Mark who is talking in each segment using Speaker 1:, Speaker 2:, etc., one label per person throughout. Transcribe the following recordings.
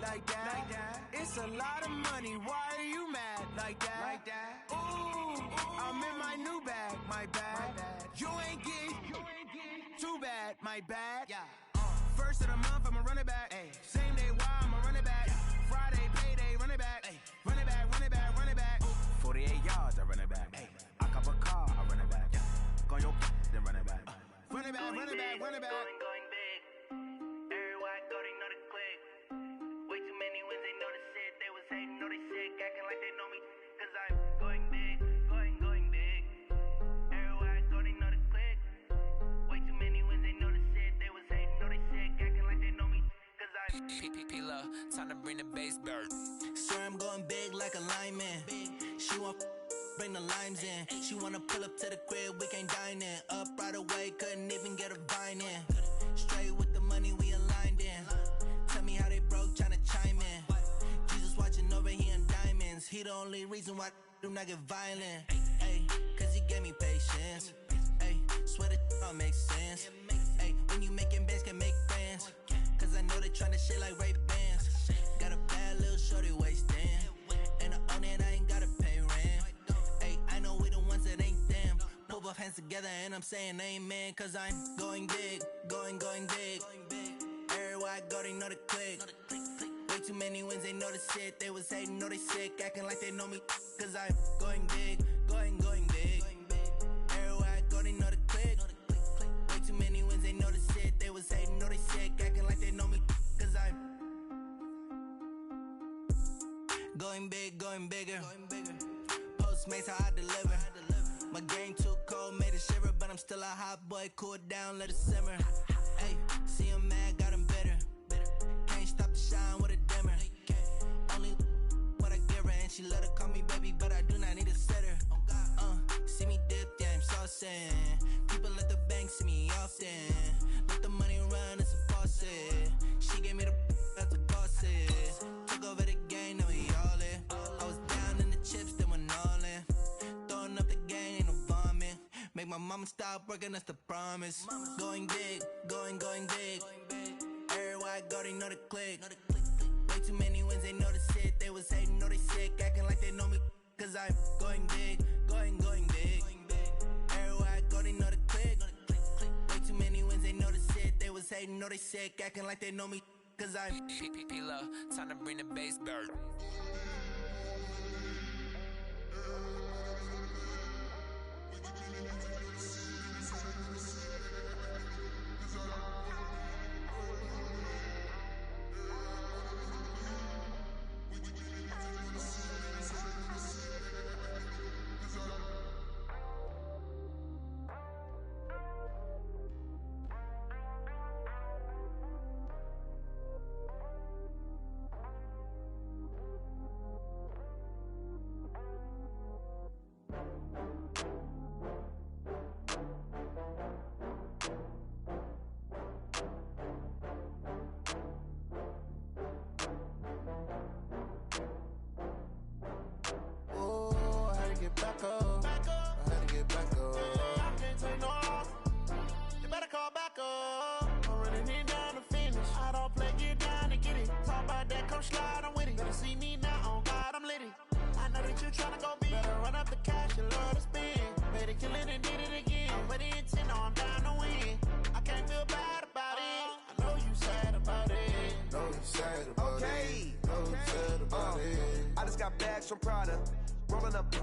Speaker 1: like that. It's a lot of money, why are you mad like that? Ooh, I'm in my new bag, my bad. You ain't getting too bad, my bad. First of the month, I'ma run it back. Same day, why I'ma run it back. Friday, payday, run it back. Run it back, run it back, run it back. 48 yards, I run it back. I cop a car, I run it back. Go your then run it back. Run it back, run it back, run it back.
Speaker 2: Going big. Everywhere I go, they know the click. Way too many wins, they know the shit. They was hating, know they sick, acting like they know me. Cause I'm going big, going big. Everywhere I go, they know the click. Way too many wins, they know the shit. They was hating, know they sick, acting like they know me. Cause I'm P-P-P-Love, time to bring the bass bird.
Speaker 3: Swear I'm going big like a lineman. She want bring the limes in. She wanna pull up to the crib, we can't dine in. Up right away, couldn't even get a vine in. Straight with the money we aligned in. Tell me how they broke, tryna chime in. Jesus watching over here in diamonds. He the only reason why I do not get violent. Ay, cause he gave me patience. Ay, swear that all makes sense. Ay, when you making bands, can make friends. Cause I know they tryna shit like Ray-Bans. Got a bad little shorty wasting. And I own it, I ain't gotta pay rent. Ay, I know we the ones that ain't them. Put both hands together and I'm saying amen. Cause I'm going big, going big. Everywhere I go, they know the click. Way too many wins, they know the shit. They was hating, know they sick, acting like they know me. Cause I'm going big, going big. Everywhere I go, they know the click. Way too many wins, they know the shit. They was hating, know they sick, acting like they know me. Cause I'm going big, going bigger. Postmates how I deliver. My game too cold, made it shiver, but I'm still a hot boy. Cool it down, let it simmer. Ay, see him mad, got him bitter. Can't stop the shine with a dimmer. Only what I give her, and she let her call me baby, but I do not need a sitter. See me dip, yeah, I'm saucing. People at the bank see me often. Let the money run, it's a faucet. She gave me the that's a bossy. Took over the game, now we all in. I was down in the chips, then went all in. Throwing up the gang, ain't no vomit. Make my mama stop working, that's the promise. Going big, going big. Everywhere I go, they know the click. Way too many wins, they know the shit. They was hating, know they sick, acting like they know me. Cause I'm going big, going big. Everywhere I go, they know the click. Way too many wins, they know the shit. They was hating, know they sick, acting like they know me. Cause I'm
Speaker 1: P-P-P-Love, time to bring the bass bird.
Speaker 4: From Prada, rolling up.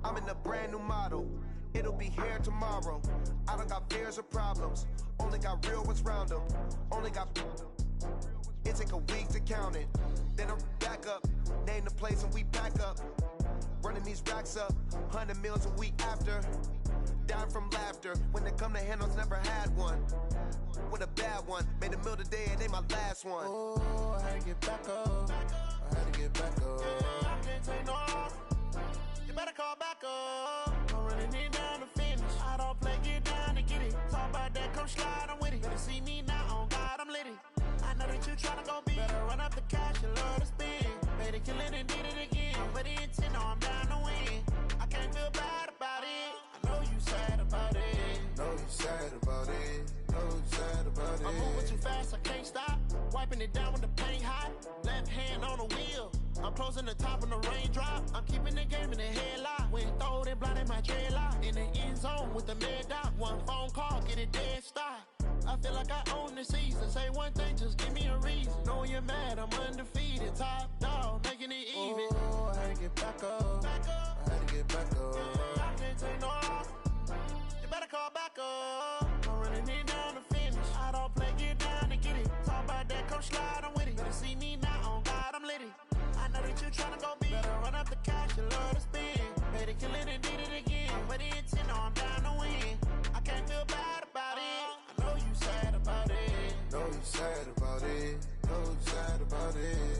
Speaker 4: I'm in a brand new model. It'll be here tomorrow. I don't got fears or problems. Only got real ones round them. Only got. It take a week to count it. Then I'm back up. Name the place and we back up. Running these racks up. 100 meals a week after. Dying from laughter. When it come to handles, never had one. With a bad one. Made a meal today and they my last one.
Speaker 5: Oh, I had to get back up. I had to get back up.
Speaker 6: I can't take no loss. You better call back up. I'm running it down to finish. I don't play, get down to get it. Talk about that, come slide, I'm with it. Better see me now, on God, I'm litty. I know that you tryna go big. Better run up the cash, you love to spend. Made it, kill it, and did it again. I'm with the intent, no, I'm down to win. I can't feel bad about it. I know you sad about it.
Speaker 5: Know you sad about it. Know you sad about it.
Speaker 6: I'm moving too fast, I can't stop. Wiping it down when the paint hot. I'm closing the top on the raindrop. I'm keeping the game in the headlock. When throwed and blinded my dreadlock. In the end zone with the mid dot. One phone call, get it dead stop. I feel like I own the season. Say one thing, just give me a reason. Know you're mad, I'm undefeated. Top dog, making it even.
Speaker 5: Oh, I had to get back up. I had to get back up.
Speaker 6: I can't take no off. You better call back up. I'm running it down to finish. I don't play, get down to get it. Talk about that, come slide, I'm with it. Better see me now, on God, I'm litty. I know that you tryna go big. Better run up the cash, you love to spend. Made it, kill it, and did it again. But the intent, no, I'm down to win. I can't feel bad about it. I know you sad about it.
Speaker 5: Know you sad about it. Know you sad about it.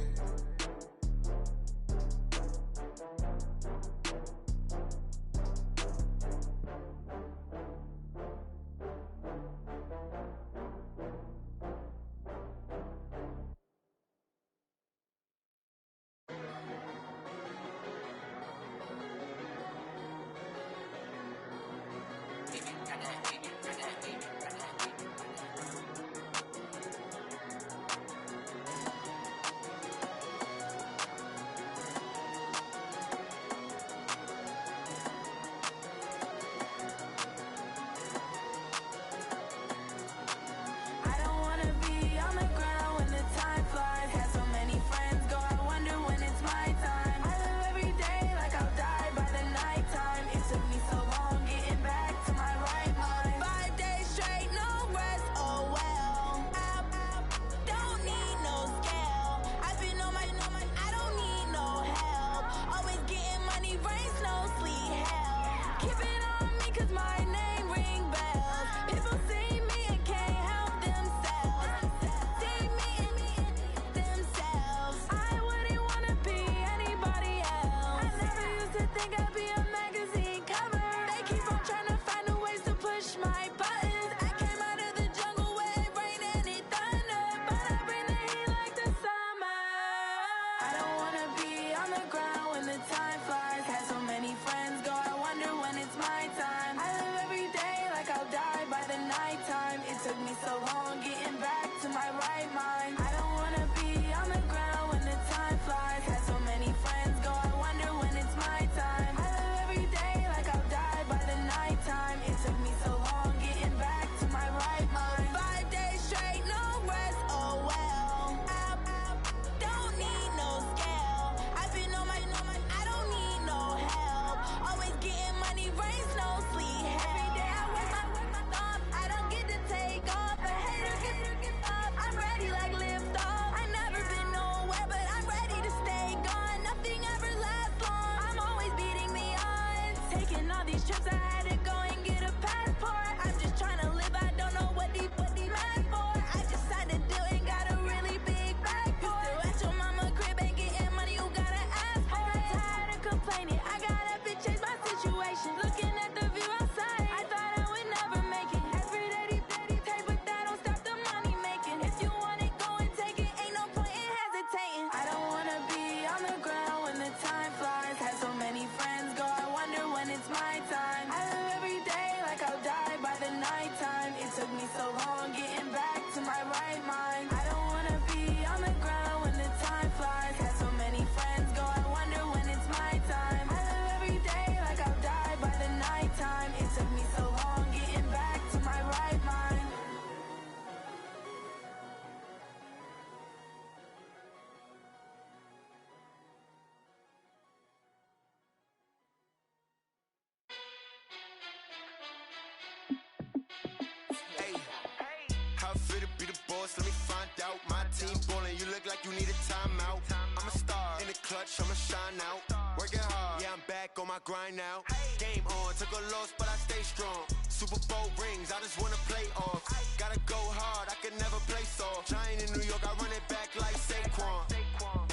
Speaker 4: Let me find out. My team ballin', you look like you need a timeout. I'm a star in the clutch, I'ma shine out. Working hard, yeah, I'm back on my grind now. Game on, took a loss, but I stay strong. Super Bowl rings, I just wanna play off. Gotta go hard, I can never play soft. Giant in New York, I run it back like Saquon.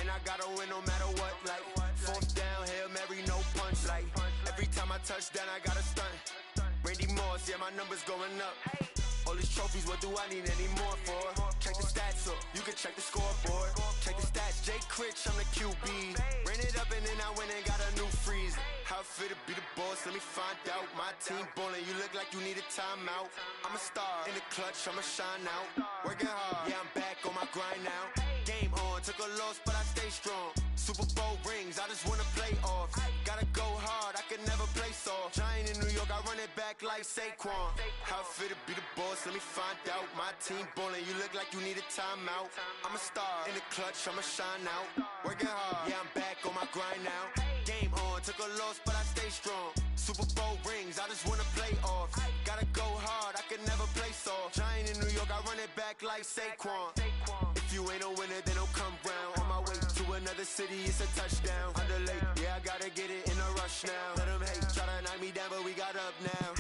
Speaker 4: And I gotta win no matter what, like fourth down, Hail Mary, no punch. Like every time I touch down, I gotta stunt. Randy Moss, yeah, my numbers going up. All these trophies, what do I need any more for? Check the stats up, you can check the scoreboard. Check the stats, Jake Critch, I'm the QB. Ran it up and then I went and got a new freeze. How I fit to be the boss, boss, let me find out. My team ballin', you look like you need a timeout. I'm a star in the clutch, I'ma shine out. Working hard, yeah, I'm back on my grind now. Game on, took a loss, but I stay strong. Super Bowl rings, I just wanna play off. Gotta go hard, I can never play soft. Giant in New York, I run it back like Saquon. How it feel to be the boss, let me find out. My team ballin', you look like you need a timeout. I'm a star in the clutch, I'ma shine out. Working hard, yeah, I'm back on my grind now. Game on, took a loss, but I stay strong. Super Bowl rings, I just wanna play off. Gotta go hard, I can never play soft. Giant in New York, I run it back like Saquon. If you ain't a winner, then don't come round. On my way to another city, it's a touchdown. Underlay, yeah, I gotta get it in a rush now. Let them hate, try to knock me down, but we got up now.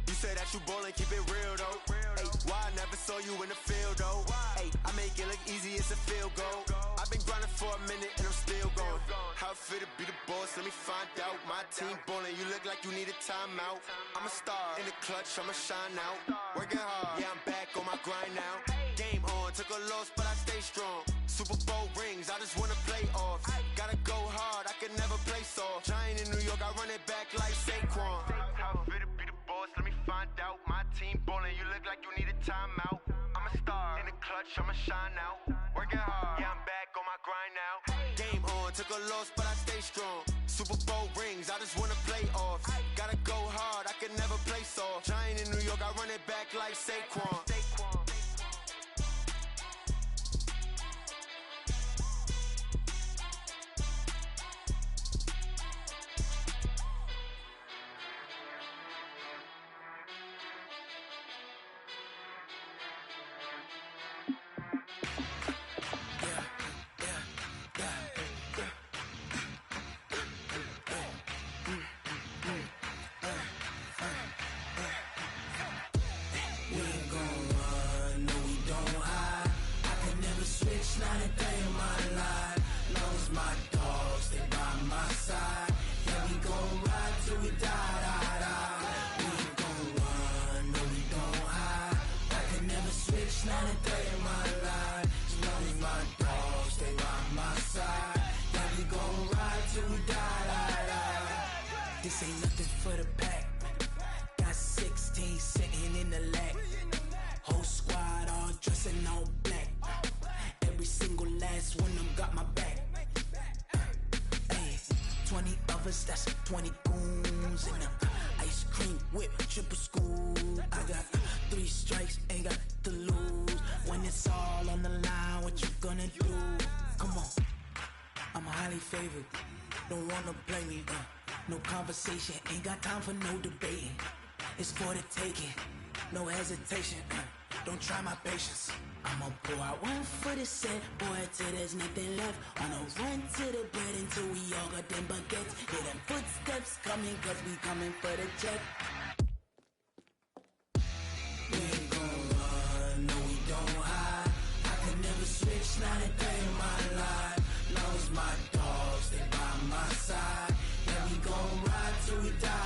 Speaker 4: You say that you ballin', keep it real though. Hey, why I never saw you in the field though? Hey, I make it look easy, it's a field goal. I've been grinding for a minute and I'm still going. How it feel to be the boss, let me find out. My team ballin', you look like you need a timeout. I'm a star in the clutch, I'ma shine out. Working hard, yeah, I'm back on my grind now. Game on, took a loss, but I stay strong. Super Bowl rings, I just wanna play off. Gotta go hard, I can never play soft. Giant in New York, I run it back like Saquon. How it feel to be the boss, let me find out. My team ballin', you look like you need a timeout. I'm a star in the clutch, I'ma shine out. Working hard, yeah, I'm back on my grind now. Game on, took a loss, but I stay strong. Super Bowl rings, I just wanna play off. Gotta go hard, I can never play soft. Giant in New York, I run it back like Saquon.
Speaker 3: Not a day in my life. Long as my dogs, they by my side. Yeah, we gon' ride till we die. We ain't gon' run, no, we don't hide. I can never switch, not a day in my life. As long as my dogs, they by my side. Yeah, we gon' ride till we die. This ain't nothing for the pack. Got 16 sitting in the lap. Whole squad all dressing all black. Every single last one of them got my back. Hey, 20 of us, that's 20 goons in them. Ice cream whip, triple scoop. I got 3 strikes, ain't got to lose. When it's all on the line, what you gonna do? Come on, I'm highly favored. Don't wanna play me, no conversation. Ain't got time for no debating. It's for the taking, no hesitation. Don't try my patience. I'ma pour out one for the set, boy, till there's nothing left. On a run to the bread until we all got them baguettes. Hear them footsteps coming, cause we coming for the check. We ain't gon' run, no, we don't hide. I can never switch, not a day in my life. Long as my dogs, they by my side. Yeah, we gon' ride till we die.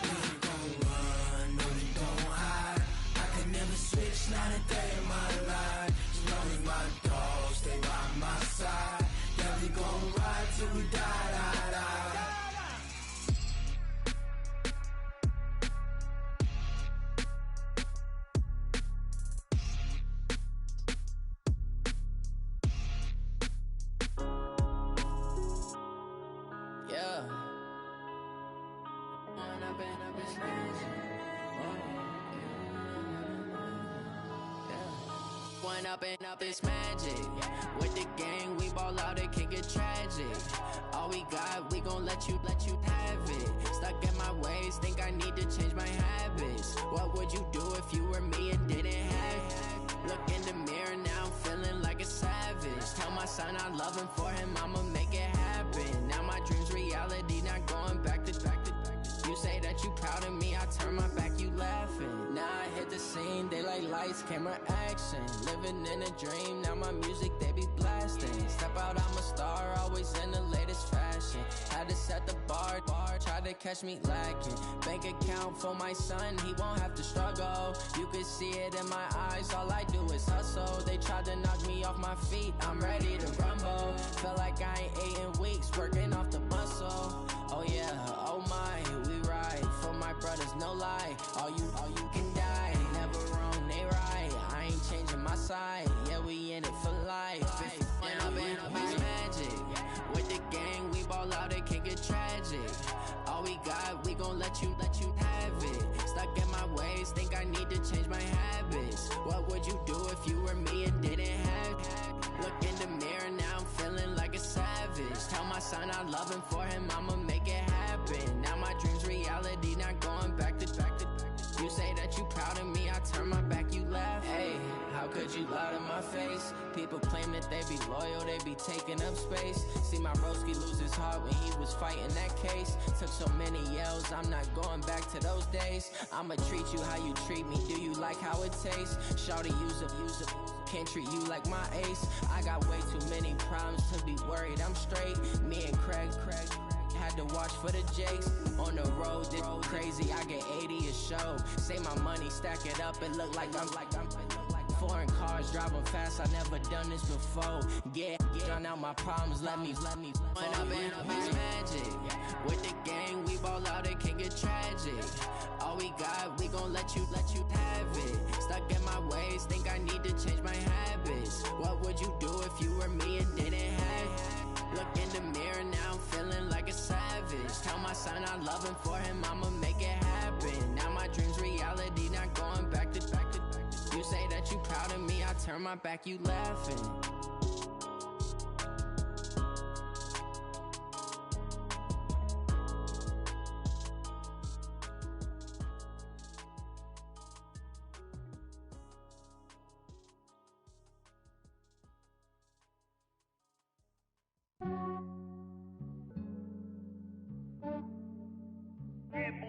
Speaker 3: We ain't gon' run, no, we don't hide. I can never switch, not a day in my life. As long as my dogs stay by my side. Yeah, we gon' ride till we die. Yeah. One up and up is magic. With the gang, we ball out, it can get tragic. All we got, we gon' let you have it. Stuck in my ways, think I need to change my habits. What would you do if you were me and didn't have it? Look in the mirror, now I'm feeling like a savage. Tell my son I love him, for him I'ma make it happen. Now my dream's reality, not going back to. You say that you proud of me, I turn my back, you laughing. Now I hit the scene, daylight lights, camera action. Living in a dream, now my music, they be blasting. Step out, I'm a star, always in the latest fashion. Had to set the bar, try to catch me lacking. Bank account for my son, he won't have to struggle. You can see it in my eyes, all I do is hustle. They tried to knock me off my feet, I'm ready to rumble. Felt like I ain't ate in weeks, working off the muscle.
Speaker 7: Oh yeah, oh my, we ride for my brothers, no lie. All you can die, never wrong, they right. I ain't changing my side, yeah, we in it for life. If when I've been magic, with the gang, we ball out, it can get tragic. All we got, we gon' let you have it. Stuck in my ways, think I need to change my habits. What would you do if you were me and didn't have it? Look in the mirror, now I'm feeling like a savage. Tell my son I love him, for him I'ma make it happen. Now my dream's reality, not going back to. You say that you proud of me, I turn my back, you laugh. Hey, how could you lie to my face? People claim that they be loyal, they be taking up space. See my broski lose his heart when he was fighting that case. Took so many yells, I'm not going back to those days. I'ma treat you how you treat me, do you like how it tastes? Shawty, use it, can't treat you like my ace. I got way too many problems to be worried, I'm straight. Me and Craig had to watch for the Jakes. On the road, this crazy, I get 80 a show. Say my money, stack it up, it look like I'm foreign cars, driving fast, I never done this before. Yeah, drown out my problems, let me when I've been magic. With the gang, we ball out, it can get tragic. All we got, we gon' let you have it. Stuck in my ways, think I need to change my habits. What would you do if you were me and didn't have it? Look in the mirror, now I'm feeling like a savage. Tell my son I love him, for him I'ma make it happen. Now my dream's reality, not going back to. You say that you proud of me, I turn my back, you laughing.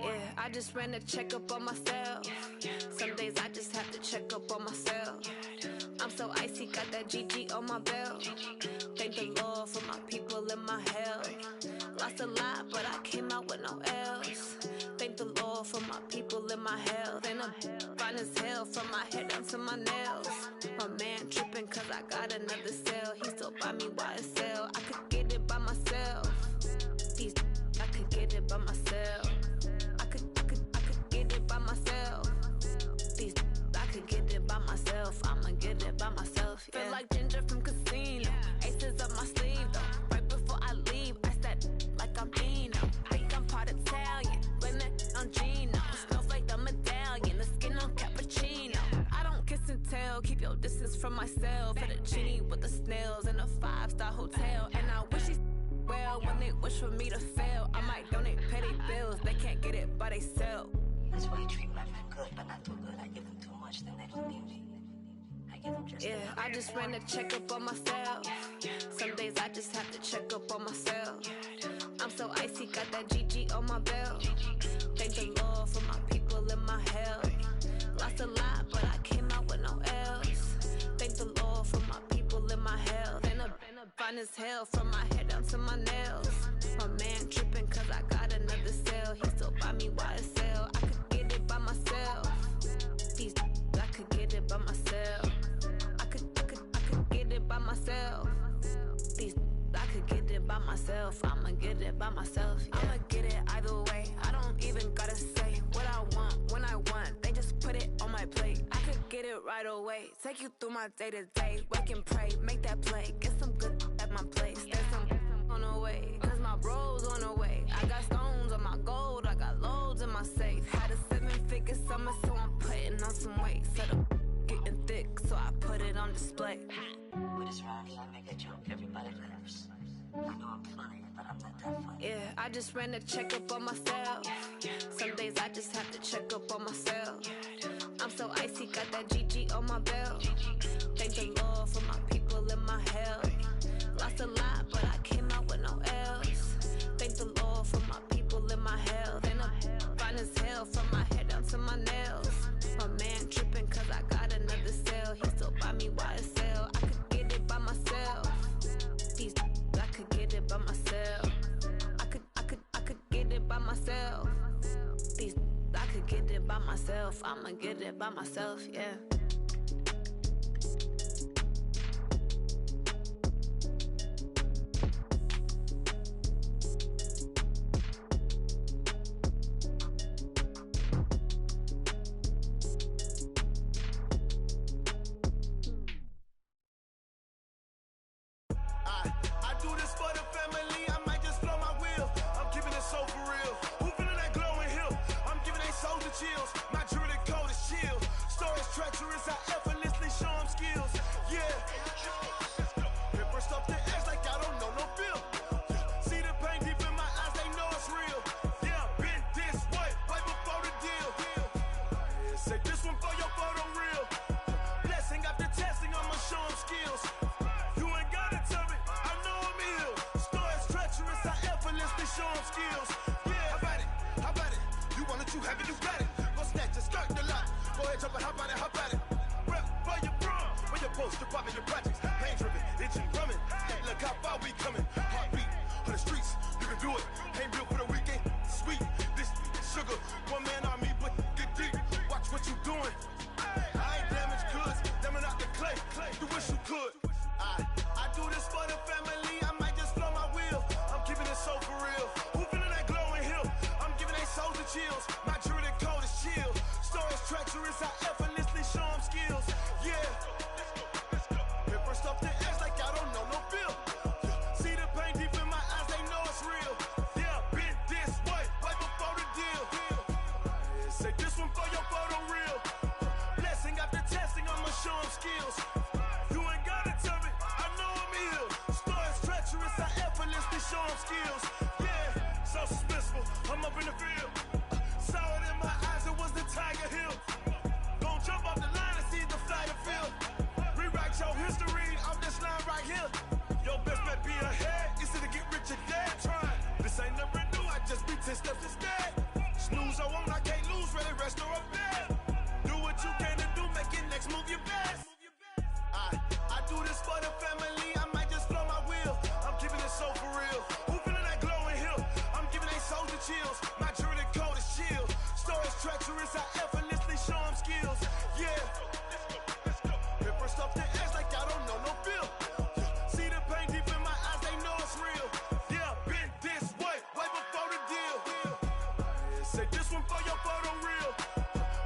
Speaker 8: Yeah, I just ran a checkup on myself. Some days I just have to check up on myself. I'm so icy, got that GG on my belt. Thank the Lord for my people in my hell. Lost a lot, but I came out with no L's. Thank the Lord for my people in my health. And I'm fine as hell from my head down to my nails. My man tripping cause I got another cell. He still buy me YSL. I could get it by myself. These I could get it by myself. I could get it by myself. These I could get it by myself. I'ma get it by myself. Yeah. Feel like Ginger from Casino. Aces up my sleeve though. Right before I leave, I said like I'm Dino. Think I'm part Italian. Blame that on Gino. Smells like the medallion. The skin on cappuccino. I don't kiss and tell. Keep your distance from myself. For the genie with the snails in a 5-star hotel. And I wish he's well when they wish for me to fail. I might donate petty bills. They can't get it by they self.
Speaker 9: That's why you treat my friend good, but not too good. I give them too much, then they don't need me. I give them just enough.
Speaker 8: I just ran a checkup on myself. Some days I just have to check up on myself. I'm so icy, got that GG on my belt. Thank the Lord for my people in my hell. Lost a lot, but I came out with no L's. Thank the Lord for my people in my health. And I'm fine as hell from my head down to my nails. My man tripping cause I got another cell. He still buy me YSL. I could get it by myself. These I could get it by myself. I could get it by myself. These I could get it by myself. I'ma get it by myself. Yeah. I'ma get it either way. I don't even gotta say what I want when I want. They just put it on my plate. I could get it right away. Take you through my day to day. Wake and pray, make that play. Get some good at my place. There's some on the way. Cause my bro's on the way. I got stones on my gold. I got loads in my safe. Had a 7-figure summer, so I'm putting on some weight. Set up getting thick, so I put it on display.
Speaker 9: With this round, I make a joke, everybody laughs. I know I'm funny, but I'm not that funny.
Speaker 8: Yeah, I just ran a checkup on myself. Some days I just have to check up on myself. I'm so icy, got that GG on my belt. Thank the Lord for my people in my hell. Lost a lot, but I came out with no L's. Thank the Lord for my people in my health. And I'm fine as hell from my head down to my nails. My man tripping cause I got another cell. He still buy me YSL. I could get it by myself. These I could get it by myself. I could get it by myself. These I could get it by myself. I'ma get it by myself, yeah.
Speaker 4: I do this for the family, I might just blow my wheel. I'm keeping it so for real. Who feeling that glowing hill? I'm giving they souls the chills. My jewelry code is chill. Stories treacherous, I effortlessly show them skills. Yeah. Paper stuff the edge like I don't know no feel. See the pain deep in my eyes, they know it's real. Yeah, been this way, way before the deal. Say this one for your photo real. Blessing after testing, I'ma show them skills. You ain't gotta tell me, I know I'm ill. Stories treacherous, I effortlessly show them skills. Yeah, how about it? How about it? You want it, you have it, you got it. Go snatch it, skirt the lot. Go ahead, jump it, how about it? How about it? Rep for your prom, where your post, your poppin', your projects. Pain driven, itching, drumming. Hey, look how far we coming. Heartbeat on the streets, you can do it. Ain't built for the weekend. Sweet, this sugar, one man army, but get deep. Watch what you doing. I ain't damaged goods, damn out the clay. You wish you could. I do this for the family, I might just blow my wheel. I'm keeping it so for real. Who feeling that glowing hill? I'm giving they souls the chills. My jewelry code is chill. Stories treacherous, I effortlessly show them skills. Yeah. Paper stuff the edge like I don't know no feel. See the pain deep in my eyes, they know it's real. Yeah, been this way, way before the deal. Say this one for your photo real. Blessing after testing, I'ma show them skills. You ain't gotta tell me, I know I'm ill. Stories treacherous, I effortlessly show them skills. Yeah, so suspenseful, I'm up in the field. Saw it in my eyes, it was the Tiger Hill. Gon' jump off the line and see the fly the field. Rewrite your history off this line right here. Your best bet be ahead, it's to get rich or dead. Try, this ain't never new, I just be 10 steps instead. Snooze or won't, I can't lose, ready, rest or a bed. Do what you can to do, make it next move your best. I do this for the family, I might just blow my wheel. I'm keeping it so for real. Who feeling that glowing hill? I'm giving they souls the chills. My jewelry code is chill. Stories treacherous, I effortlessly show them skills. Yeah. Paper stuff the edge like I don't know no feel. See the pain deep in my eyes, they know it's real. Yeah, been this way, way before the deal. Say this one for your photo real.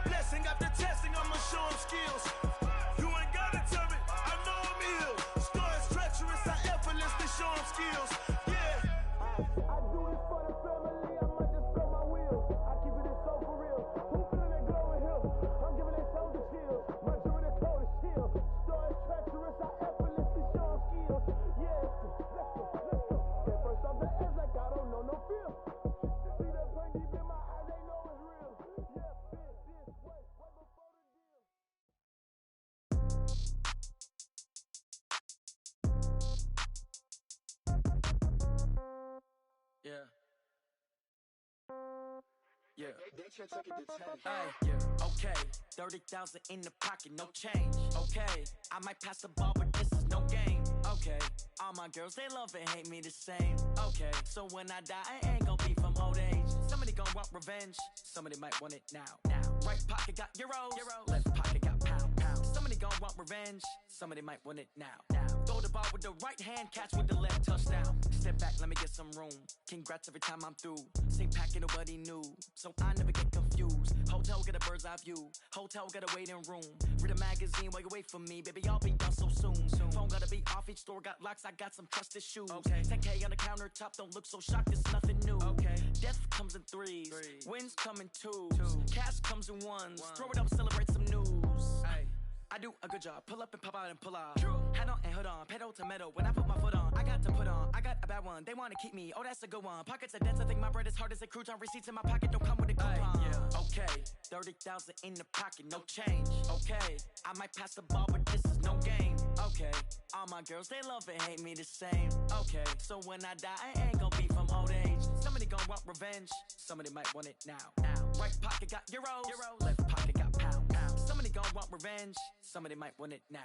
Speaker 4: Blessing after testing, I'ma show them skills. You ain't gotta tell me, I know I'm ill. Stories treacherous, I effortlessly show them skills. Yeah. I do this for the family, I might just blow my wheel. I keep it so for real. Who feeling that glowing hill? I'm giving they souls the chills. My jewelry code is chill. Stories treacherous, I effortlessly show them skills. Yeah, let's go. Paper stuff the edge like I don't know no feel. See that pain deep in my eyes, they know it's real. Yeah, been this way, way before the deal.
Speaker 10: Yeah. Yeah. Hey, yeah. Okay. 30,000 in the pocket, no change. Okay. I might pass the ball, but this is no game. Okay. All my girls, they love and hate me the same. Okay. So when I die, I ain't gon' be from old age. Somebody gon' want revenge. Somebody might want it now. Right pocket got euros. Left pocket got pound. Somebody gon' want revenge. Somebody might want it now. Throw the ball with the right hand, catch with the left, touchdown. Step back, let me get some room. Congrats every time I'm through. Same packet, nobody knew, so I never get confused. Hotel got a bird's eye view. Hotel got a waiting room. Read a magazine while you wait for me, baby. I'll be done so soon. Phone gotta be off. Each store got locks. I got some trusted shoes. 10K on the countertop. Don't look so shocked. It's nothing new. Death comes in threes. Wins come in twos. Cash comes in ones. Throw it up, celebrate some news. I do a good job. Pull up and pop out and pull out. Hat on and hood on. Pedal to metal. When I put my foot on, I got to put on. I got a bad one. They want to keep me. Oh, that's a good one. Pockets are dense. I think my bread is hard as a crouton. Receipts in my pocket don't come with a coupon. Okay. 30,000 in the pocket. No change. Okay. I might pass the ball, but this is no game. Okay. All my girls, they love and hate me the same. Okay. So when I die, I ain't gonna be from old age. Somebody gonna want revenge. Somebody might want it now. Right pocket got euros. Left pocket got pound. Somebody gon' want revenge. Somebody might want it now.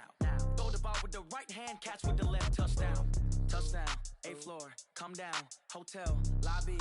Speaker 10: Throw the ball with the right hand, catch with the left, touchdown. Touchdown, 8th floor, come down. Hotel, lobby.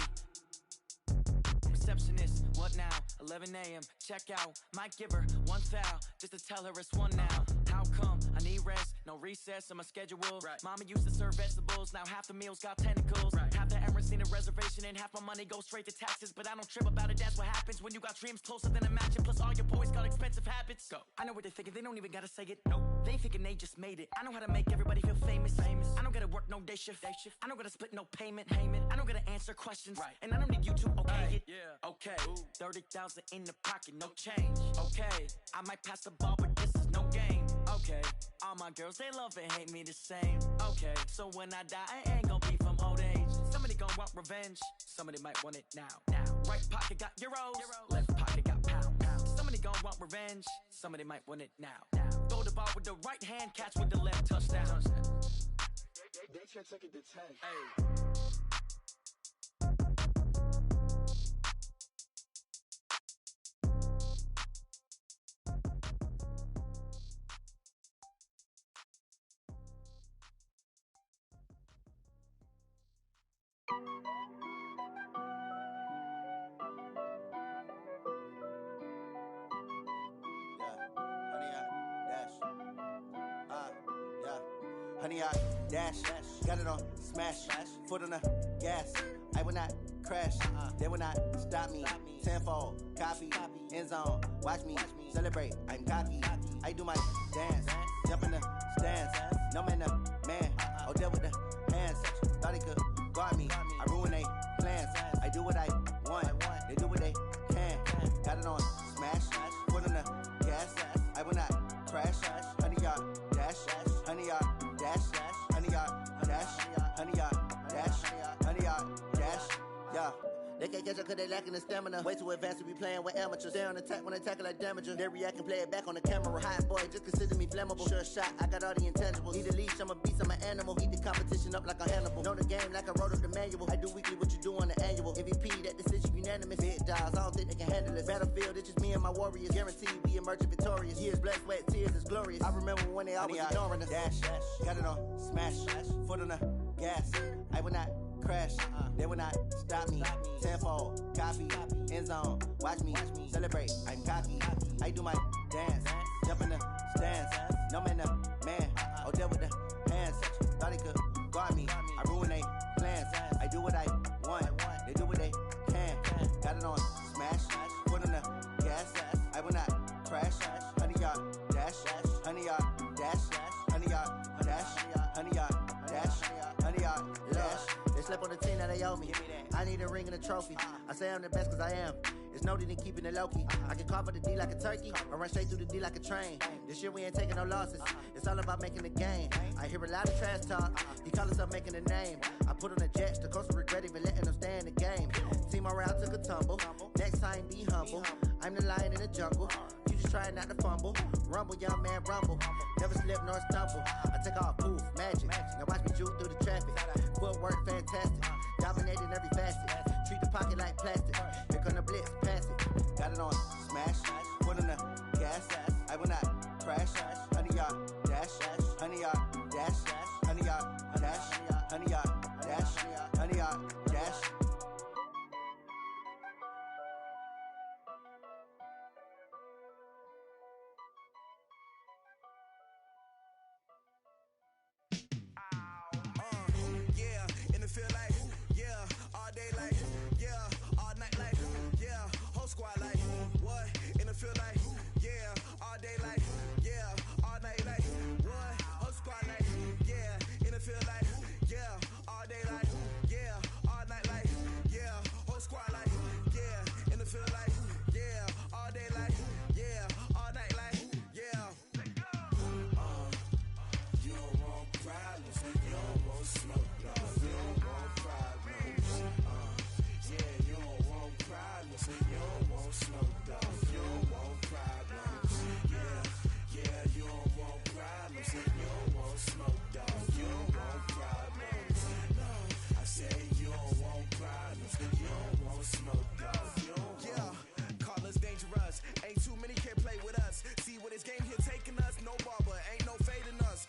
Speaker 10: Receptionist, what now? 11 a.m., check out. Might give her one foul, just to tell her it's one now. How come? I need rest, no recess in my schedule. Mama used to serve vegetables, now half the meals got tentacles. Half the errands need a reservation and half my money goes straight to taxes. But I don't trip about it, that's what happens when you got dreams closer than a mansion. Plus all your boys got expensive habits. Go. I know what they're thinking, they don't even gotta say it. Nope. They thinking they just made it. I know how to make everybody feel famous. I don't gotta work no day shift. I don't gotta split no payment. I don't gotta answer questions. And I don't need you to okay it. Okay, 30,000 in the pocket, no change. Okay, I might pass the ball, but this is no game. Okay, all my girls, they love and hate me the same. Okay, so when I die, I ain't gonna be from old age. Somebody gonna want revenge. Somebody might want it now. Right pocket got euros. Left pocket got pound. Somebody gonna want revenge. Somebody might want it now. Throw the ball with the right hand, catch with the left, touchdown.
Speaker 11: They can't take it to 10.
Speaker 10: Hey.
Speaker 12: Honey, I dash, got it on smash, foot on the gas. I will not crash, they will not stop me. Tenfold, copy, end zone, watch me celebrate. I'm cocky, I do my dance, jump in the stands. No man, man, oh deal with the hands. Thought he could guard me, I ruin they plans. I do what I want, they do what they can. Got it on smash, foot on the gas. I will not crash, honey, y'all dash, honey, y'all dash, honey, y'all dash, honey, y'all dash, honey, y'all dash, yeah. They can't catch up cause they lacking the stamina. Way too advanced to be playing with amateurs. Stay on attack when they tackle like damager. They react and play it back on the camera. Hot boy, just consider me flammable. Sure shot, I got all the intangibles. Need a leash, I'm a beast, I'm an animal. Eat the competition up like a Hannibal. Know the game like I wrote up the manual. I do weekly what you do on the annual. MVP, that decision unanimous. Big dials, I don't think they can handle it. Battlefield, it's just me and my warriors. Guaranteed we emerge victorious. Years, blood, sweat, tears, it's glorious. I remember when they always ignoring us. Dash, got it on smash, foot on the gas. I will not crash, they will not stop me. Tenfold, copy, end zone, watch me celebrate. I'm cocky, I do my dance, jump in the stands. No man, man, oh deal with the hands. Thought he could guard me, I ruin they plans. I do what I want, they do what they can. Got it on smash, foot on the gas. I will not crash, honey, y'all dash, honey, y'all dash, honey, y'all dash, honey, y'all dash, honey, y'all dash. They slept on the team that they owe me. I need a ring and a trophy. I say I'm the best cause I am. It's no need in keeping it low-key. I can carve up the D like a turkey or run straight through the D like a train. This year we ain't taking no losses. It's all about making the game. I hear a lot of trash talk. He call himself making a name. I put on the jets. The coach regret even letting them stay in the game. Team morale took a tumble. Next time be humble. I'm the lion in the jungle. You just try not to fumble. Rumble, young man, rumble. Never slip nor stumble. I take off, poof, magic. Now watch me juke through the traffic. Footwork fantastic. Dominating every facet. Treat the pocket like plastic. Here come the blitz, pass it. Got it on smash, foot on the gas. I will not crash, honey, y'all dash, honey, y'all dash, honey, y'all dash, honey, y'all dash, honey, y'all dash.
Speaker 1: Yeah, in the field like, yeah, all day like, yeah, all night like, yeah, whole squad like, what? In the field like, yeah, all day like, yeah, all night like, what? Whole squad like, yeah, in the field like, yeah, all day like, yeah, all night like, yeah, whole squad like, yeah, in the field like, yeah, all day like, yeah, all night like, yeah.
Speaker 11: You don't want problems, you don't want smoke, no. You don't want problems, yeah, you don't want problems, you don't want smoke, dog. You don't want problems, yeah, you don't want problems, you don't want smoke, dog. You don't want problems, no. I said you don't want problems, you don't want smoke, dog. You don't
Speaker 1: Yeah, call us dangerous. Ain't too many can play with us. See what this game here taking us. No barber, ain't no fading us.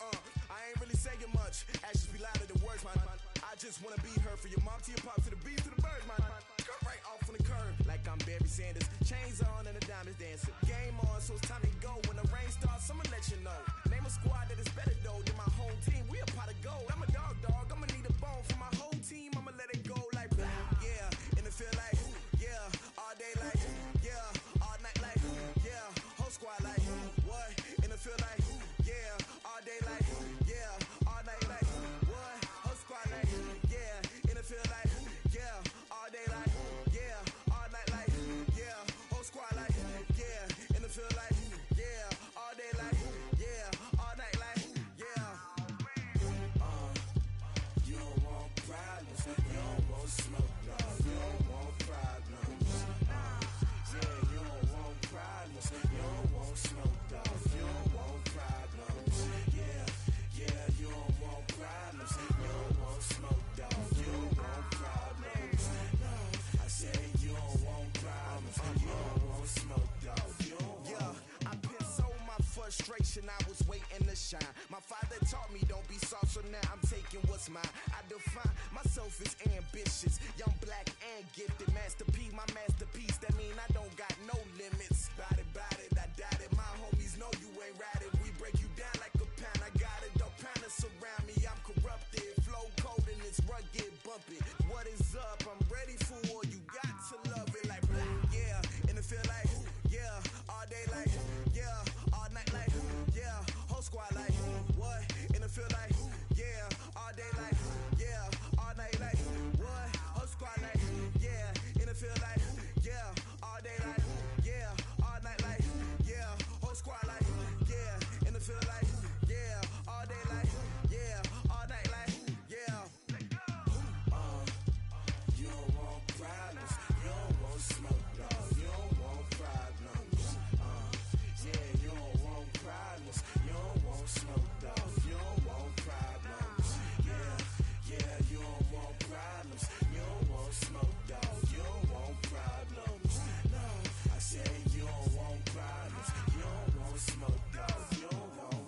Speaker 1: I ain't really saying much. Actions be louder than words, man. I just wanna be heard. For your mom to your pop to the beat to the birds, man. Cut right off on the curb like I'm Barry Sanders. Chains on and the diamonds dancing. Game on, so it's time to go. When the rain starts, I'ma let you know. Name a squad that is better though than my home team. We a pot of gold. I'm a dog. I'ma need a bone for my whole team. I'ma let it go like blah. Yeah, in the field like, yeah, all day like, yeah, all night like, yeah, whole squad like, what? In the field like, yeah,
Speaker 11: growth is ambitious. Young, black, and gifted. Master P, my masterpiece. That mean I don't got no limits. Bout it, I doubt it. My homies know you ain't ratted. We break you down like a pound. I got it, don't pound us around me. I'm corrupted. Flow cold and it's rugged, bumpy. What is up? I'm ready for war. You got to love it like blah, yeah. And it feel like, yeah. All day like, yeah. All night like, yeah. Whole squad like, what? And it feel like, yeah. All day like, yeah. All night like, what? Whole squad like, yeah. And it feel like, yeah. All day like, yeah. All night like, yeah. Whole squad like, yeah. And it feel like, yeah. All day like, yeah. All night like, yeah. You don't want problems. You don't want smoke, dog. You don't want problems. Yeah, you don't want problems. You don't want smoke, dog. You don't want problems. Yeah, you don't want problems. You don't want smoke, dog. You don't want problems. No, I said you don't want problems. You don't want smoke, dog. You don't want.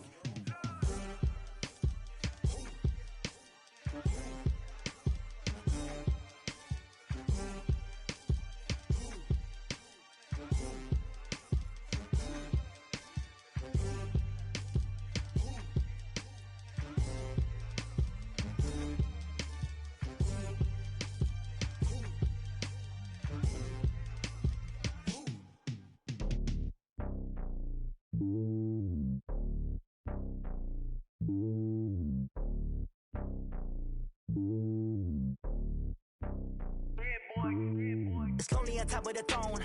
Speaker 13: It's lonely on top of the throne.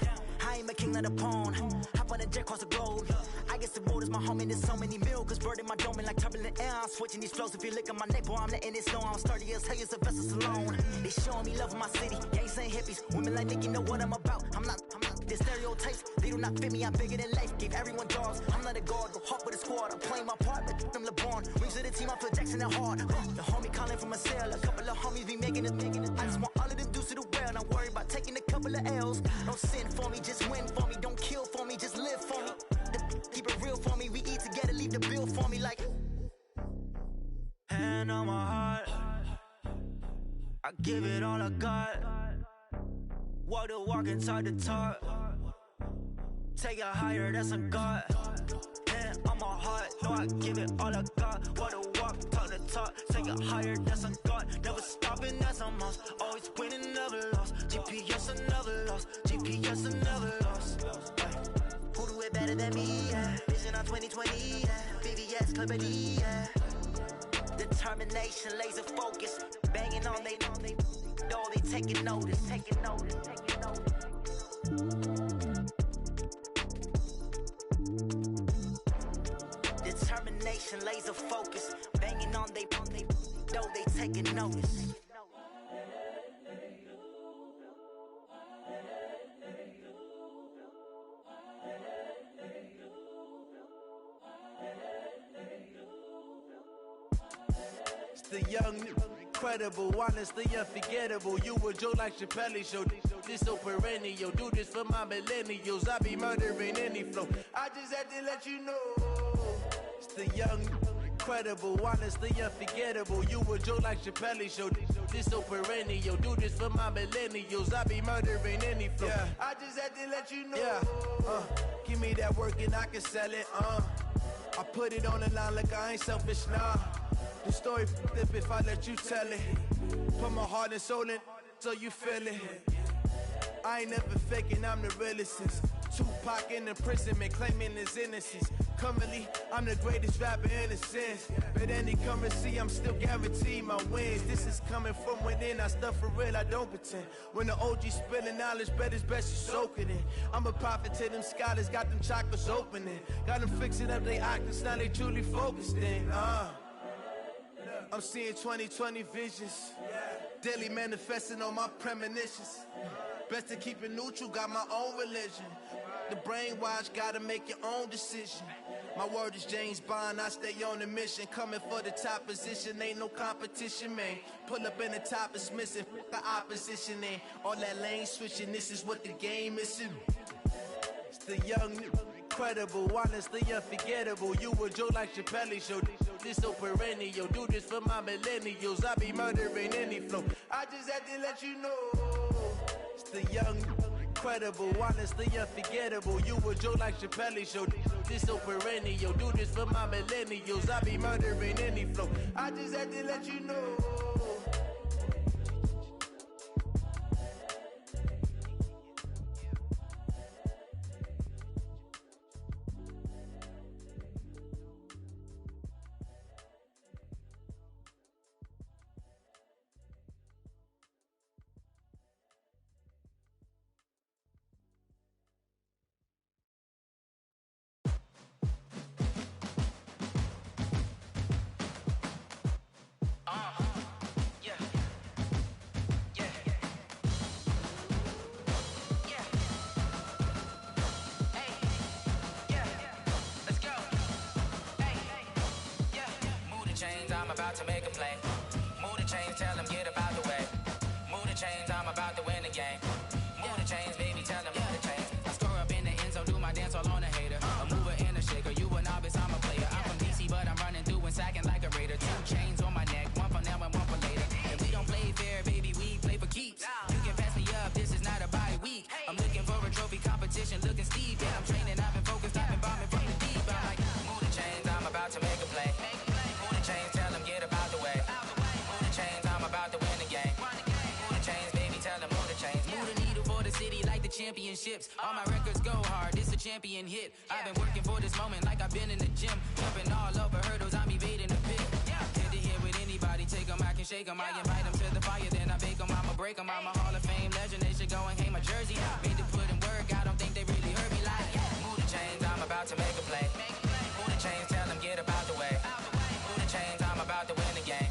Speaker 13: I ain't a king of the pawn. Hop on a jet across the globe. I guess the road is my home and there's so many milk. Bird in my dome and like turbulent air. I'm switching these flows. If you look at my neck, boy, I'm letting it snow. I'm sturdy as hell, as a vessel alone. They showing me love in my city. Gangs ain't hippies. Women like Nicky know what I'm about. I'm not the stereotypes. They do not fit me. I'm bigger than life. Gave everyone dogs. I'm not a guard. Go hawk with a squad. I'm playing my part, but them LeBron. Rings of the team. I feel Jackson and hard. The homie calling from a cell. A couple of homies be making it. I just want all of them dudes to the well. Not worry about taking a couple of L's. Don't sin for me, just win for me. Don't kill for me, just live for me. Keep it real for me. We eat together, leave the bill for me like. Hand on my heart, I give it all I got. Walk the walk and talk the talk. Take it higher, that's a God. Hand on my heart, no, I give it all I got. Walk the walk, talk the talk. Take it higher, that's a God. Never stopping, that's a must. Always winning, never lost. GPS, I never lost. GPS, I never lost. Who do it better than me? Yeah. Vision on 2020. Yeah. VVS, Clippity. Yeah. Determination, laser focus. Banging on they know they taking notice. Taking notice. Taking notice. Determination, laser focus. Banging on they know they taking notice.
Speaker 14: The young, incredible, honestly unforgettable. You a Joe like Chappelle show. This so perennial. Do this for my millennials. I be murdering any flow. I just had to let you know. It's the young, incredible, honestly unforgettable. You a Joe like Chappelle show. This so perennial. Do this for my millennials. I be murdering any flow. Yeah. I just had to let you know. Yeah. Give me that work and I can sell it. I put it on the line like I ain't selfish, nah. The story flip if I let you tell it. Put my heart and soul in so you feel it. I ain't never faking, I'm the realest since Tupac in imprisonment, claiming his innocence. Currently, I'm the greatest rapper in a sense. But any currency, I'm still guaranteed my wins. This is coming from within, I stuff for real, I don't pretend. When the OG spilling knowledge, bet it's best you soak it in. I'm a prophet to them scholars, got them chakras opening. Got them fixing up they octaves, now they truly focused in. I'm seeing 2020 visions. Daily manifesting on my premonitions. Best to keep it neutral, got my own religion. The brainwash, gotta make your own decision. My word is James Bond, I stay on the mission. Coming for the top position, ain't no competition, man. Pull up in the top, it's missing, the opposition ain't. All that lane switching, this is what the game is. It's the young, incredible, honestly unforgettable. You a joke like Chappelle show. This so perennial. Do this for my millennials. I be murdering any flow. I just had to let you know. It's the young, incredible, honestly unforgettable. You a joke like Chappelle show. This so perennial. Do this for my millennials. I be murdering any flow. I just had to let you know.
Speaker 15: To make a play. Move the chains, tell them get about the way. Move the chains, I'm about to win the game. Move the chains, baby, tell them move the chains. I score up in the end zone, do my dance all on a hater. A mover and a shaker, you a novice, I'm a player. I'm from DC, but I'm running through and sacking like a raider. 2 chains on my neck, one for now and one for later. And we don't play fair, baby, we play for keeps. You can pass me up, this is not a bye week. I'm looking for a trophy competition, looking steep. Yeah, I'm training, I've been focused, I've been bombing from the deep. I'm like, move the chains, I'm about to make a play. Move the chains, tell them get about the way. Move the chains, I'm about to win the game. Move the chains, baby, tell them move the chains. Move the needle for the city like the championships. All my records go hard, this a champion hit. I've been working for this moment like I've been in the gym. Jumping all over hurdles, I'm evading the pit. Head to head with anybody, take them, I can shake them. I invite them to the fire, then I bake them. I'ma break them, I'm a Hall of Fame legend. They should go and hang my jersey. Made to put in work, I don't think they really heard me like. Move the chains, I'm about to make a play. Move the chains, tell them get about the way. Move the chains, I'm about to win the game.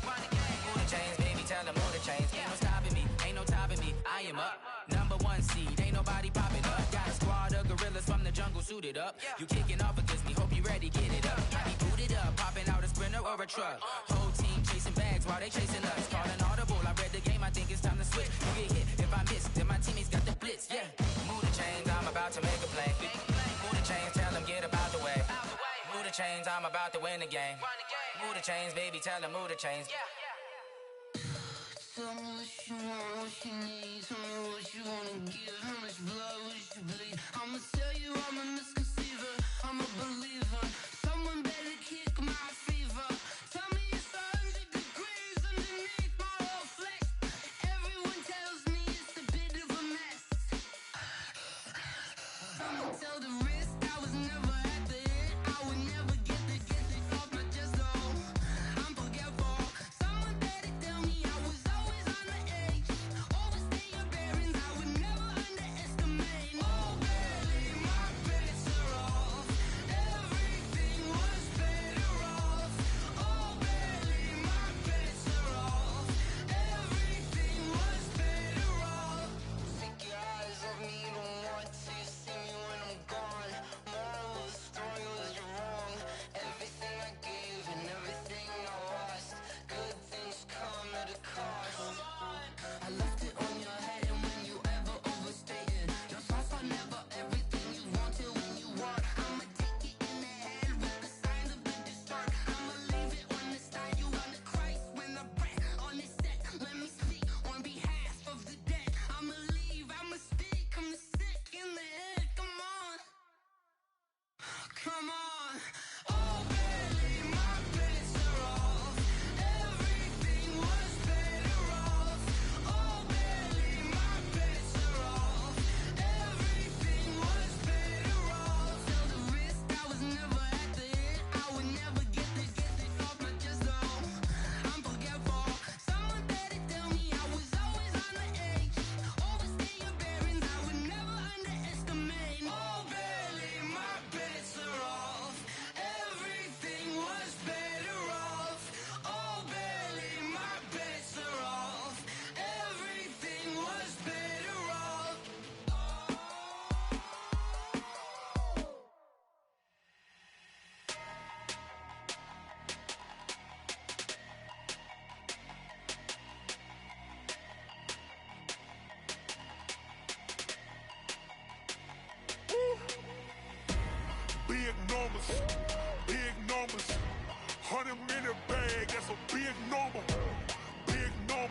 Speaker 15: Move the chains, baby, tell them move the chains. Ain't no stopping me, ain't no topping me. I am up, #1 seed, ain't nobody popping up. Got a squad of gorillas from the jungle suited up. You kicking off against me, hope you ready, get it up. I be booted up, popping out a Sprinter or a truck. Whole team chasing bags while they chasing us. Calling audible, I read the game, I think it's time to switch. You get hit, if I miss, then my teammates got the blitz, yeah. Move the chains, I'm about to make a play. Move the chains, tell them get about the way. Move the chains, I'm about to win the game. Move the chains, baby, tell them move the chains.
Speaker 16: Tell me what you want, what you need. Tell me what you wanna give. How much blood would you bleed? I'ma tell you I'm a misconceiver. I'm a believer. Someone better kick my fever. Tell me it's 100 degrees underneath my whole flesh. Everyone tells me it's a bit of a mess. Someone tell the risk I was never at the hit. I would never get the off my chest though. I'm forgetful. Someone better tell me I was always on the edge. Overstay your bearings, I would never underestimate.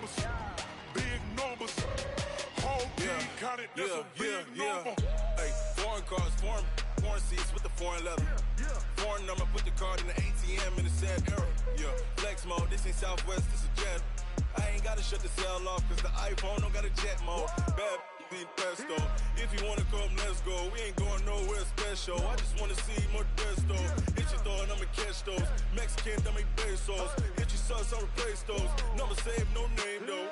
Speaker 17: numbers, big numbers. Whole team counted, that's a big number.
Speaker 18: Hey, foreign cars, foreign seats with the foreign leather. Foreign number, put the card in the ATM in the sad era. Yeah, flex mode, this ain't Southwest, this is Jet. I ain't gotta shut the cell off, cause the iPhone don't got a jet mode. Bad need pesto. If you wanna come, let's go. We ain't going nowhere special. I just wanna see more desto. Hit your throw and I'ma catch those. Mexican, that make pesos. Hit your sus, I'll replace those. Number save, no name though.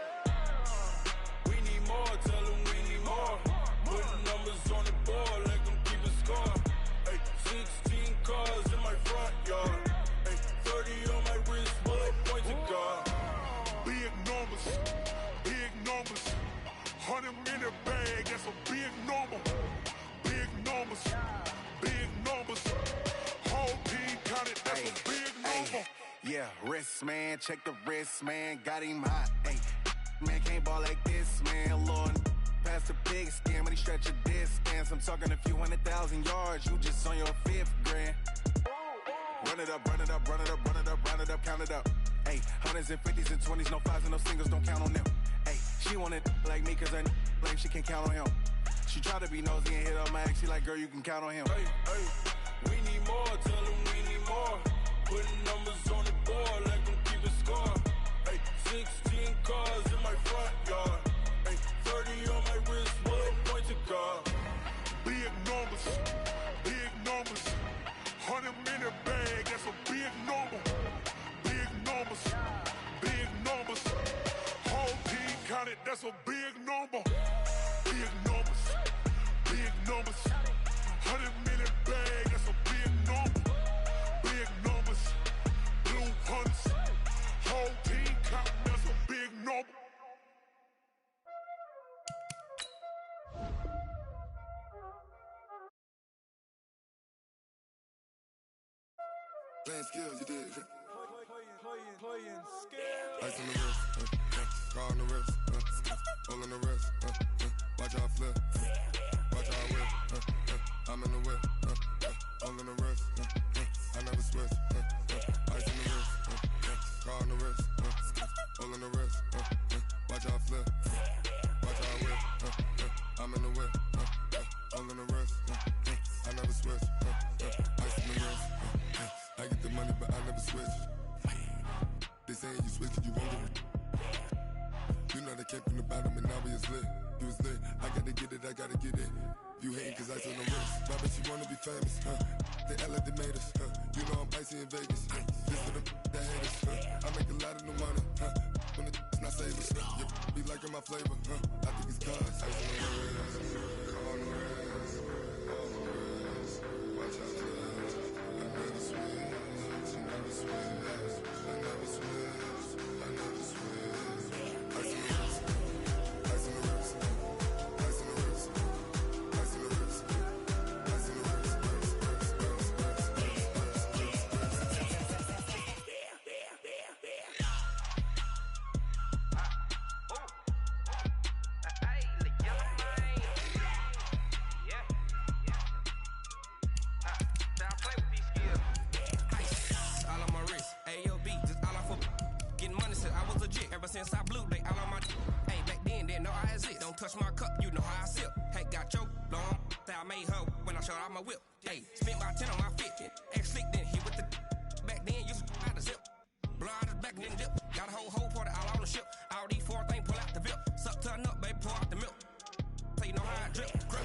Speaker 18: We need more, tell them we need more. Putting numbers on the board, like them keep a score. Hey, 16 cars in my front yard. Hey, 30 on my wrist, bullet point to God.
Speaker 17: Big numbers, big numbers. 100 in the bag, that's a big number. Big numbers, big numbers. Whole team counted, that's a big number.
Speaker 18: Yeah, wrist man, check the wrist man, got him hot. Hey, man can't ball like this, man. Lord, past the big skin, when he stretch a distance. I'm talking a few 100,000 yards, you just on your 5th grand. Run it up, run it up, run it up, run it up, run it up, count it up. Hey, 100s and 50s and 20s, no 5s and no singles, don't count on them. Hey, she want it like me, cause her like she can't count on him. She try to be nosy and hit up my ex, she like, girl, you can count on him. Hey, hey, we need more, tell them we need more. Putting numbers on the board, like them keep a score. Hey, 16 cars in my front yard. Hey, 30 on my wrist, bullet point to God.
Speaker 17: Big numbers, big numbers. 100 in the bag, that's a big number. Big numbers, big numbers. Whole team counted, that's a big number. Big numbers, big numbers. 100 in the bag, that's a big number. Big numbers, blue hunts. Whole team counting, that's a big number.
Speaker 11: Playing skills, you did.
Speaker 17: Playing skills.
Speaker 11: Ice on the wrist, car on the wrist, hole on the wrist, watch out flip, watch out whip, I'm in the whip, hole in the wrist, I never switch, ice on the wrist, car on the wrist, hole in the wrist, watch out flip, watch out whip, I'm in the whip, hole in the wrist, I never switch, ice on the wrist, I get the money but I never switch. They saying you switch and you won't get it. You know they came from the bottom and now we is lit. You was lit, I gotta get it, I gotta get it. You hating cause ice on the wrist. My bitch, you wanna be famous, They act like they made us, You know I'm icy in Vegas, This for the that hate us, I make a lot of new money, When it's not savers, You be liking my flavor, I think it's cause ice on the wrist, on the wrist, on the wrist. Watch out, I never switch, I never switch. I never switch, I never switch. Ice in the wrist, ice in the wrist, ice in the wrist, ice in the wrist, ice in the wrist,
Speaker 19: Ever since I blew, they all on my hey, back then, didn't know I exist. Don't touch my cup, you know how I sip. Hey, got your long, that I made her when I showed out my whip. Hey, spent about 10 on my 50. Ex-slick, then hit with the back then, used to out the zip. Blow out the back, then dip. Got a whole party all on the ship. All these 4 things, pull out the VIP. Suck, turn up, baby, pour out the milk. So you know how I drip. Crap.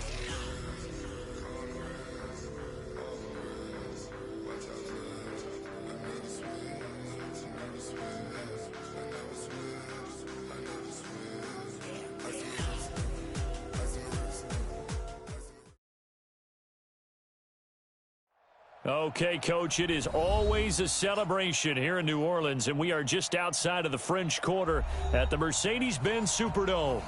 Speaker 20: Okay, Coach, it is always a celebration here in New Orleans, and we are just outside of the French Quarter at the Mercedes-Benz Superdome.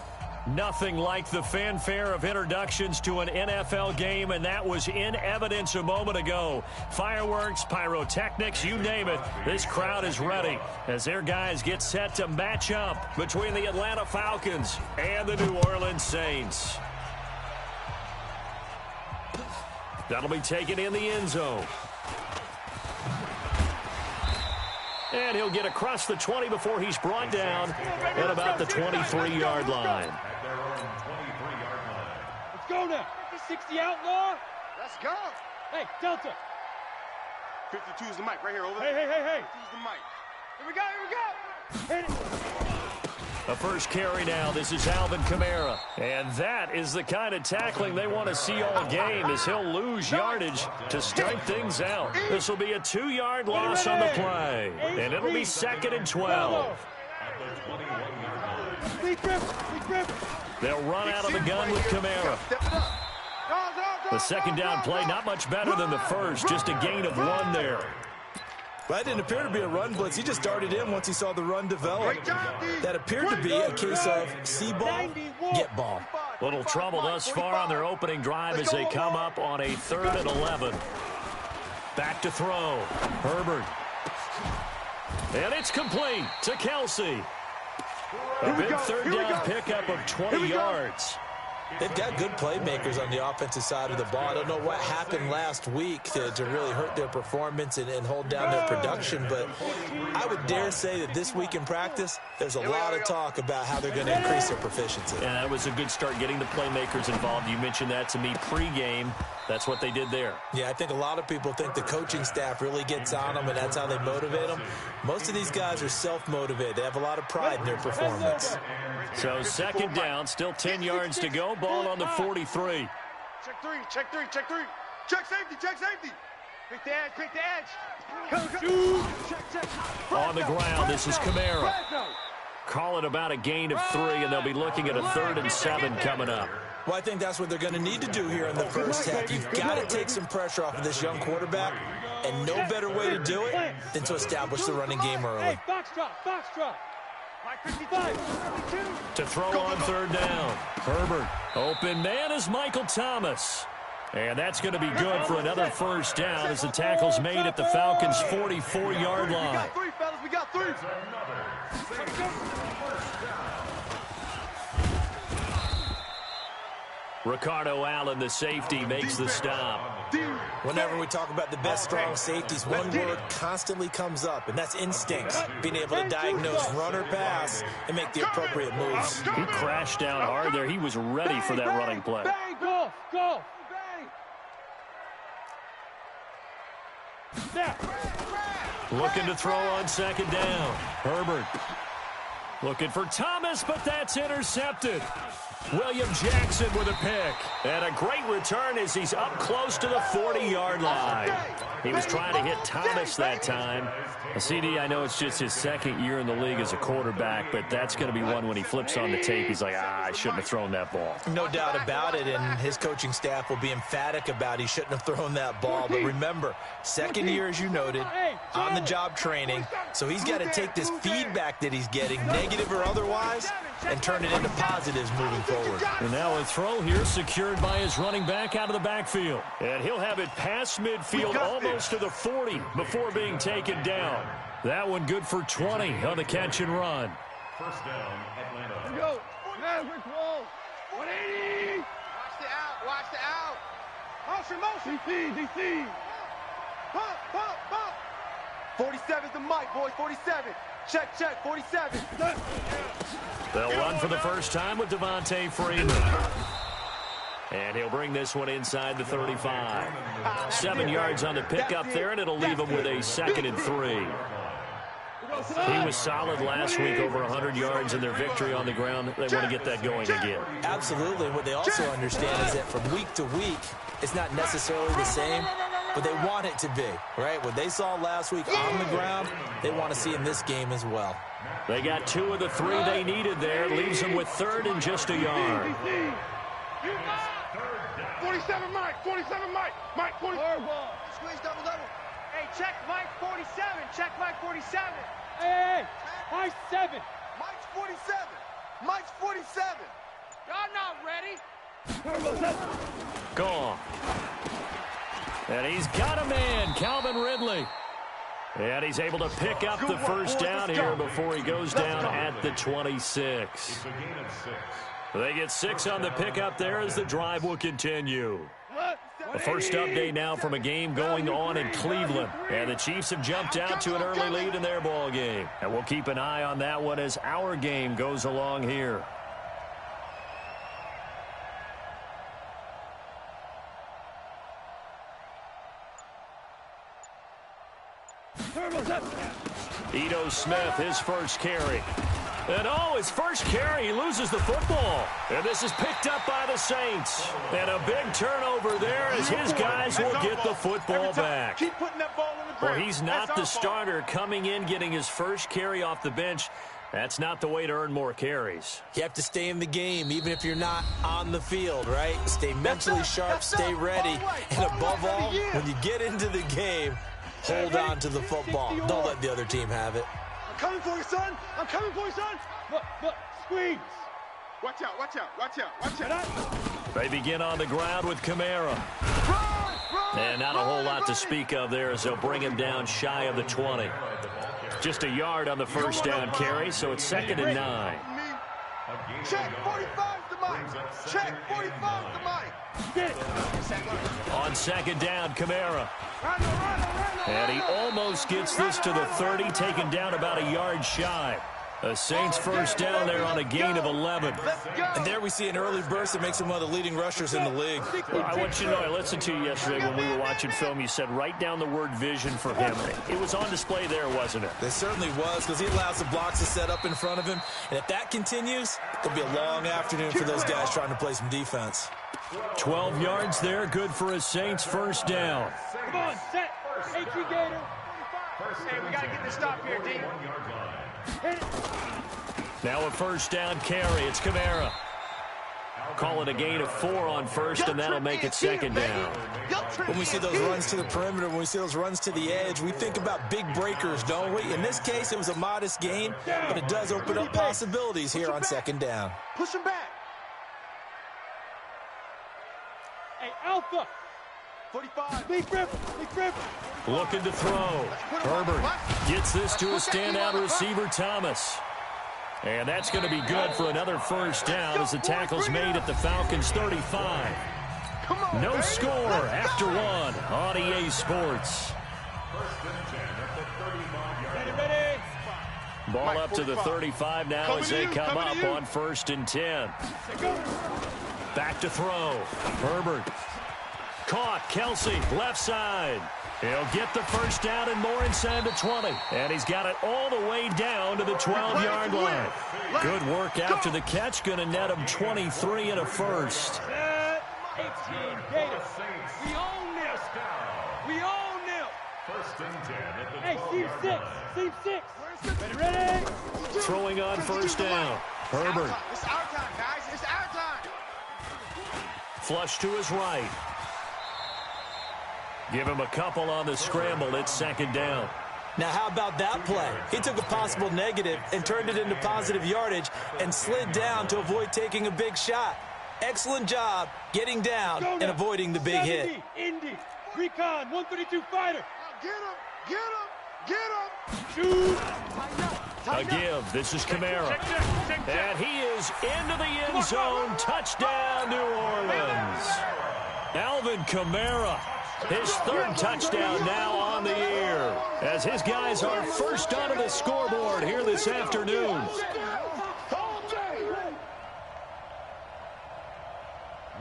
Speaker 20: Nothing like the fanfare of introductions to an NFL game, and that was in evidence a moment ago. Fireworks, pyrotechnics, you name it. This crowd is ready as their guys get set to match up between the Atlanta Falcons and the New Orleans Saints. That'll be taken in the end zone. And he'll get across the 20 before he's brought down at about the 23-yard line.
Speaker 21: Let's go now. 60 outlaw.
Speaker 6: Let's go.
Speaker 21: Hey, Delta.
Speaker 6: 52 is the mic right here, over
Speaker 21: there. Hey.
Speaker 6: 52 is the mic. Here we go.
Speaker 21: Hit it.
Speaker 20: A first carry now. This is Alvin Kamara. And that is the kind of tackling they want to see all game, as he'll lose yardage to start things out. This will be a 2-yard loss on the play. And it'll be 2nd and 12. They'll run out of the gun with Kamara. The second down play, not much better than the first. Just a gain of 1 there.
Speaker 22: That didn't appear to be a run blitz. He just darted in once he saw the run develop. That appeared to be a case of see ball, get ball.
Speaker 20: Little trouble thus far on their opening drive as they come up on a 3rd and 11. Back to throw. Herbert. And it's complete to Kelsey. A big third down pickup of 20 yards.
Speaker 22: They've got good playmakers on the offensive side of the ball. I don't know what happened last week to really hurt their performance and hold down their production, but I would dare say that this week in practice, there's a lot of talk about how they're going to increase their proficiency.
Speaker 20: And that was a good start, getting the playmakers involved. You mentioned that to me pregame. That's what they did there.
Speaker 22: Yeah, I think a lot of people think the coaching staff really gets on them, and that's how they motivate them. Most of these guys are self-motivated. They have a lot of pride in their performance.
Speaker 20: So 2nd down, still 10 yards to go. Ball on the 43.
Speaker 6: Check 3. Check safety. Quick the edge.
Speaker 20: On the ground, this is Kamara. Call it about a gain of 3, and they'll be looking at a 3rd and 7 coming up.
Speaker 22: Well, I think that's what they're going to need to do here in the first half. You've got to take some pressure off of this young quarterback, and no better way to do it than to establish the running game early.
Speaker 21: Hey, box drop.
Speaker 20: To throw on 3rd down. Herbert. Open man is Michael Thomas. And that's going to be good for another first down as the tackle's made at the Falcons' 44-yard line.
Speaker 6: We got 3.
Speaker 20: Ricardo Allen, the safety, makes the stop.
Speaker 22: Whenever we talk about the best strong safeties, one word constantly comes up, and that's instincts. Being able to diagnose run or pass and make the appropriate moves.
Speaker 20: He crashed down hard there. He was ready for that running play.
Speaker 21: Go.
Speaker 20: Looking to throw on 2nd down. Herbert. Looking for Thomas, but that's intercepted. William Jackson with a pick. And a great return as he's up close to the 40-yard line. He was trying to hit Thomas that time. CD, I know it's just his 2nd year in the league as a quarterback, but that's going to be one when he flips on the tape. He's like, I shouldn't have thrown that ball.
Speaker 22: No doubt about it, and his coaching staff will be emphatic about he shouldn't have thrown that ball. But remember, 2nd year, as you noted, on-the-job training, so he's got to take this feedback that he's getting, negative or otherwise, and turn it into positives moving forward.
Speaker 20: And now a throw here secured by his running back out of the backfield. And he'll have it past midfield almost to the 40 before being taken down. That one good for 20 on the catch and run.
Speaker 6: First down, Atlanta. Go. Maverick wall. 180. Watch the out. Motion. DC. Pump. 47's the mic, boys. 47. Check. 47.
Speaker 20: They'll run for the first time with Devontae Freeman. And he'll bring this one inside the 35. 7 yards on the pickup there, and it'll leave him with a 2nd and 3. He was solid last week, over 100 yards in their victory on the ground. They want to get that going again.
Speaker 22: Absolutely. And what they also understand is that from week to week, it's not necessarily the same, but they want it to be, right? What they saw last week on the ground, they want to see in this game as well.
Speaker 20: They got 2 of the 3 they needed there. Leaves them with 3rd and just a yard.
Speaker 6: 47 Mike. Mike 40. Squeeze double. Hey, check Mike 47. Check Mike 47.
Speaker 21: Hey, Mike 7.
Speaker 6: Mike's 47. Y'all not ready.
Speaker 20: Gone. And he's got a man, Calvin Ridley. And he's able to pick up the first down here before he goes down at the 26. They get 6 on the pickup there as the drive will continue. The first update now from a game going on in Cleveland. And the Chiefs have jumped out to an early lead in their ball game. And we'll keep an eye on that one as our game goes along here. Ito Smith, his first carry. And his first carry, he loses the football. And this is picked up by the Saints. And a big turnover there as his guys will get the football back.
Speaker 6: Keep putting that ball in the ground.
Speaker 20: Well, he's not the starter coming in, getting his first carry off the bench. That's not the way to earn more carries.
Speaker 22: You have to stay in the game, even if you're not on the field, right? Stay mentally sharp, stay ready. And above all, when you get into the game, hold on to the football. Don't let the other team have it.
Speaker 6: I'm coming for you, son. I'm coming for you, son. Look, squeeze. Watch out, watch out, watch out, watch out.
Speaker 20: They begin on the ground with Kamara. And not a whole lot to speak of there as they'll bring him down shy of the 20. Just a yard on the first down carry, so it's 2nd and 9.
Speaker 6: Check 45 to Mike. Check 45 to Mike.
Speaker 20: On 2nd down, Kamara. And he almost gets this to the 30, taken down about a yard shy. The Saints first down there on a gain of 11.
Speaker 22: And there we see an early burst that makes him one of the leading rushers in the league.
Speaker 20: Well, I want you to know, I listened to you yesterday when we were watching film. You said write down the word vision for him. It was on display there, wasn't it?
Speaker 22: It certainly was, because he allows the blocks to set up in front of him. And if that continues, it'll be a long afternoon for those guys trying to play some defense.
Speaker 20: 12 yards there, good for a Saints first down.
Speaker 6: Come on, set. Hey, Gator. Hey, we got to get this stop here, D.
Speaker 20: Now a first down carry. It's Kamara. Call it a gain of 4 on first, and that'll make it 2nd down.
Speaker 22: When we see those runs to the perimeter, when we see those runs to the edge, we think about big breakers, don't we? In this case, it was a modest gain, but it does open up possibilities here on 2nd down.
Speaker 6: Push him back. Hey, Alpha. 45. Big grip.
Speaker 20: Looking to throw. Herbert gets this to a standout receiver, Thomas. And that's going to be good for another first down as the tackle's made at the Falcons' 35. No score after 1 on EA Sports. Ball up to the 35 now as they come up on 1st and 10. Back to throw. Herbert. Caught. Kelsey, left side. He'll get the first down and more inside the 20. And he's got it all the way down to the 12-yard line. Good work after the catch. Going to net him 23 and a first.
Speaker 6: 18 Gators. We own this. We own them.
Speaker 11: 1st and 10 at the
Speaker 6: Hey, Steve 6. Ready?
Speaker 20: Throwing on first down. Herbert.
Speaker 6: It's our time, guys. It's our time.
Speaker 20: Flush to his right. Give him a couple on the scramble. It's 2nd down.
Speaker 22: Now, how about that play? He took a possible negative and turned it into positive yardage and slid down to avoid taking a big shot. Excellent job getting down and avoiding the big hit.
Speaker 6: Indy, Recon, 132 fighter. Get him. Shoot.
Speaker 20: A give. This is Kamara. And he is into the end zone. Touchdown, New Orleans. Alvin Kamara. His 3rd touchdown now on the year as his guys are first onto the scoreboard here this afternoon.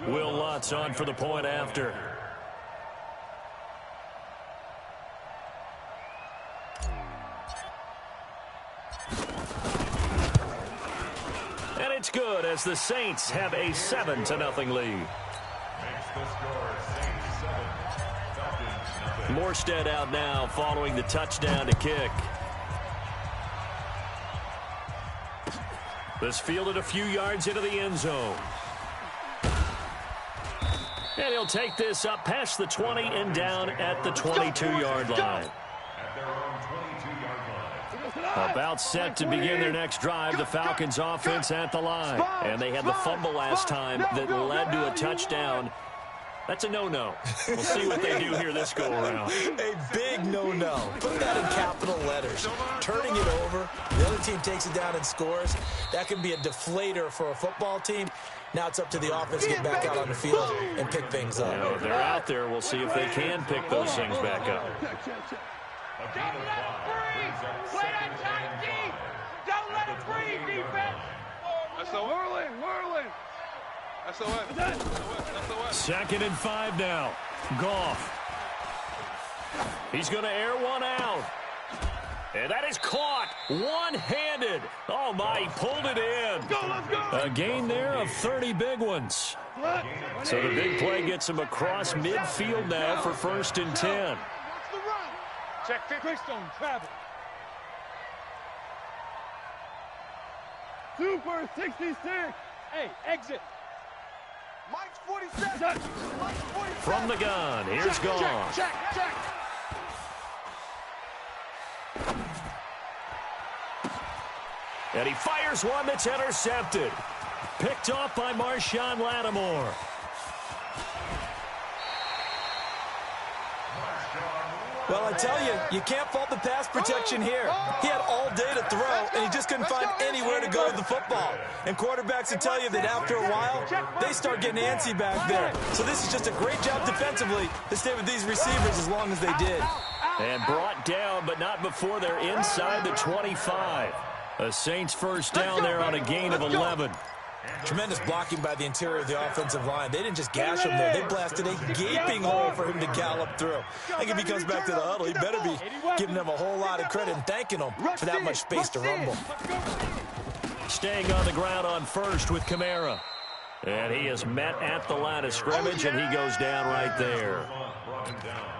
Speaker 20: Will Lutz on for the point after. And it's good as the Saints have a 7-0 lead. Morstead out now following the touchdown to kick. This fielded a few yards into the end zone. And he'll take this up past the 20 and down at the 22-yard line. About set to begin their next drive, the Falcons offense at the line. And they had the fumble last time that led to a touchdown. That's a no-no. We'll see what they do here this go-around.
Speaker 22: A big no-no. Put that in capital letters. Turning it over, the other team takes it down and scores. That can be a deflator for a football team. Now it's up to the offense to get back out on the field and pick things up.
Speaker 20: You know, if they're out there, we'll see if they can pick those things back up.
Speaker 21: Don't let him breathe! Play that tight deep! Don't let him breathe, defense!
Speaker 2: That's a whirling! That's a what?
Speaker 20: Second and 5 now. Goff. He's going to air one out. And that is caught one-handed. Oh, my, he pulled it in.
Speaker 21: Let's go.
Speaker 20: A gain there of 30 big ones. So the big play gets him across midfield now for 1st and 10.
Speaker 21: Check Greystone, travel. Super 66. Hey, exit.
Speaker 6: Mike's 47. Mike's 47.
Speaker 20: From the gun, here's Goff.
Speaker 21: Check.
Speaker 20: And he fires one that's intercepted. Picked off by Marshawn Lattimore.
Speaker 22: Well, I tell you, you can't fault the pass protection here. He had all day to throw, and he just couldn't find anywhere to go with the football. And quarterbacks will tell you that after a while, they start getting antsy back there. So this is just a great job defensively to stay with these receivers as long as they did.
Speaker 20: And brought down, but not before they're inside the 25. A Saints first down there on a gain of 11.
Speaker 22: Tremendous blocking by the interior of the offensive line. They didn't just gash him there. They blasted a gaping hole for him to gallop through. I think if he comes back to the huddle, he better be giving them a whole lot of credit and thanking them for that much space to rumble.
Speaker 20: Staying on the ground on first with Kamara. And he is met at the line of scrimmage, and he goes down right there.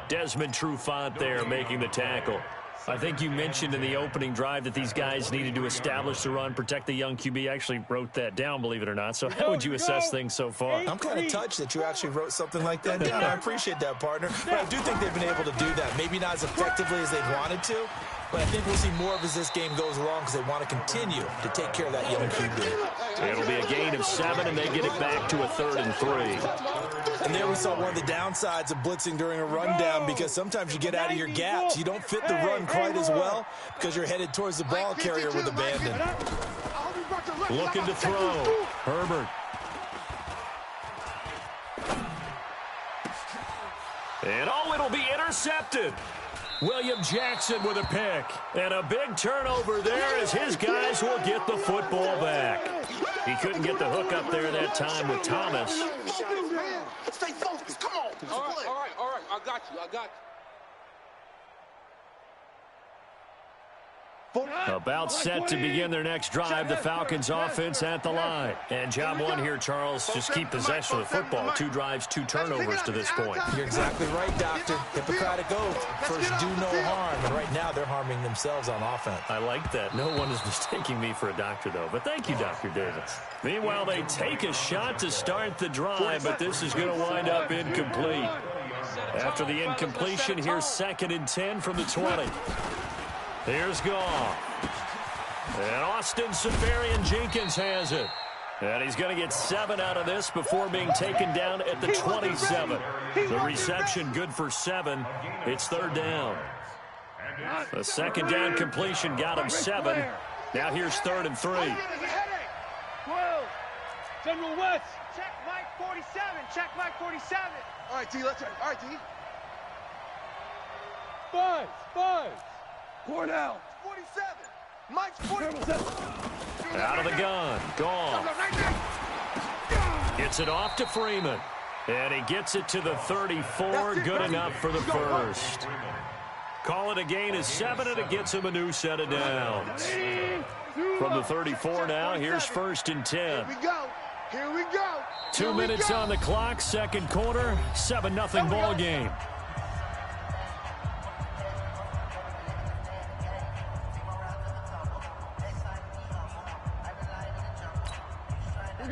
Speaker 20: Desmond Trufant there making the tackle. I think you mentioned in the opening drive that these guys needed to establish the run, protect the young QB. I actually wrote that down, believe it or not. So how would you assess things so far?
Speaker 22: I'm kind of touched that you actually wrote something like that down. I appreciate that, partner. But I do think they've been able to do that. Maybe not as effectively as they've wanted to, but I think we'll see more of as this game goes along because they want to continue to take care of that young QB.
Speaker 20: It'll be a gain of 7, and they get it back to a 3rd and 3.
Speaker 22: And there we saw one of the downsides of blitzing during a rundown because sometimes you get out of your gaps. You don't fit the run quite as well because you're headed towards the ball carrier with abandon.
Speaker 20: Looking to throw. Herbert. And it'll be intercepted. William Jackson with a pick. And a big turnover there as his guys will get the football back. He couldn't get the hook up there that time with Thomas.
Speaker 6: Stay focused. Come on.
Speaker 2: All right. I got you.
Speaker 20: About set to begin their next drive, the Falcons offense at the line. And job one here, Charles, just keep possession of the football. 2 drives, 2 turnovers to this point.
Speaker 22: You're exactly right, Doctor. Hippocratic oath. First, do no harm. And right now, they're harming themselves on offense.
Speaker 20: I like that. No one is mistaking me for a doctor, though. But thank you, Dr. Davis. Meanwhile, they take a shot to start the drive, but this is going to wind up incomplete. After the incompletion, here's 2nd and 10 from the 20. Here's Goff. And Austin Seferian-Jenkins has it. And he's going to get 7 out of this before being taken down at the 27. The reception good for 7. It's 3rd down. The 2nd down completion got him 7. Now here's 3rd and 3.
Speaker 21: 12. General West.
Speaker 6: Check Mike 47. Check Mike 47. All right, D. Let's check. All right, D.
Speaker 21: 5. Cornell.
Speaker 6: 47. Mike's 47.
Speaker 20: Out of the gun. Gone. Gets it off to Freeman. And he gets it to the 34. Good enough for the first. Call it a gain of 7, and it gets him a new set of downs. From the 34 now, here's 1st and 10.
Speaker 6: Here we go.
Speaker 20: 2 minutes on the clock, 2nd quarter, 7-0 ball game.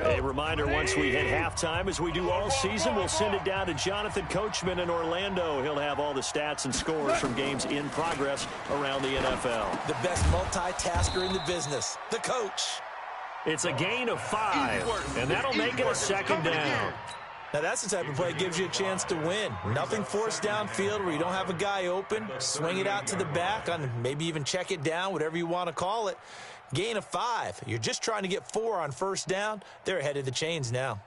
Speaker 20: A reminder, once we hit halftime, as we do all season, we'll send it down to Jonathan Coachman in Orlando. He'll have all the stats and scores from games in progress around the NFL.
Speaker 22: The best multitasker in the business, the coach.
Speaker 20: It's a gain of 5, and that'll make it a 2nd down.
Speaker 22: Now, that's the type of play that gives you a chance to win. Nothing forced downfield where you don't have a guy open. Swing it out to the back, on maybe even check it down, whatever you want to call it. Gain of 5. You're just trying to get 4 on first down. They're ahead of the chains now.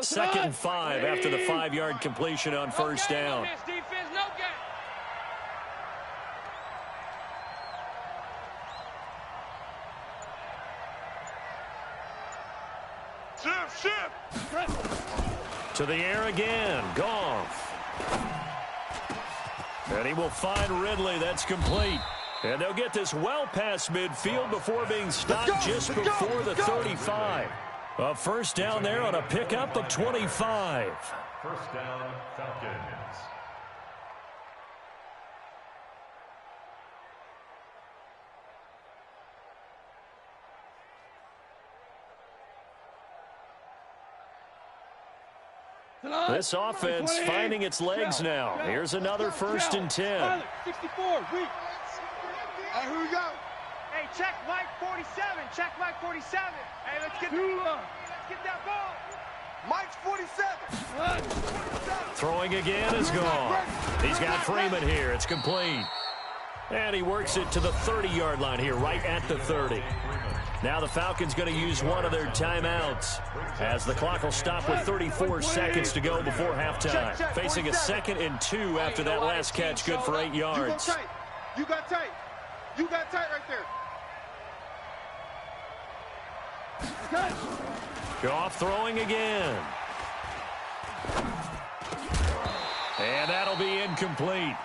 Speaker 20: Second and 5 after the 5-yard completion on first down. To the air again. Goff. And he will find Ridley. That's complete. And they'll get this well past midfield before being stopped just before the 35. A first down there on a pickup of 25.
Speaker 1: First down, Falcons.
Speaker 20: This offense finding its legs now. Here's another first and 10.
Speaker 2: 64, weak.
Speaker 6: Hey, here we go.
Speaker 2: Hey, check Mike 47. Check Mike 47. Hey, let's get that ball.
Speaker 6: Mike's 47.
Speaker 20: Throwing again is gone. He's got Freeman here. It's complete. And he works it to the 30-yard line here, right at the 30. Now the Falcons going to use one of their timeouts as the clock will stop with 34 seconds to go before halftime. Facing a 2nd and 2 after that last catch, good for 8 yards.
Speaker 6: You got tight. You got tight right there.
Speaker 20: Goff throwing again. And that'll be incomplete.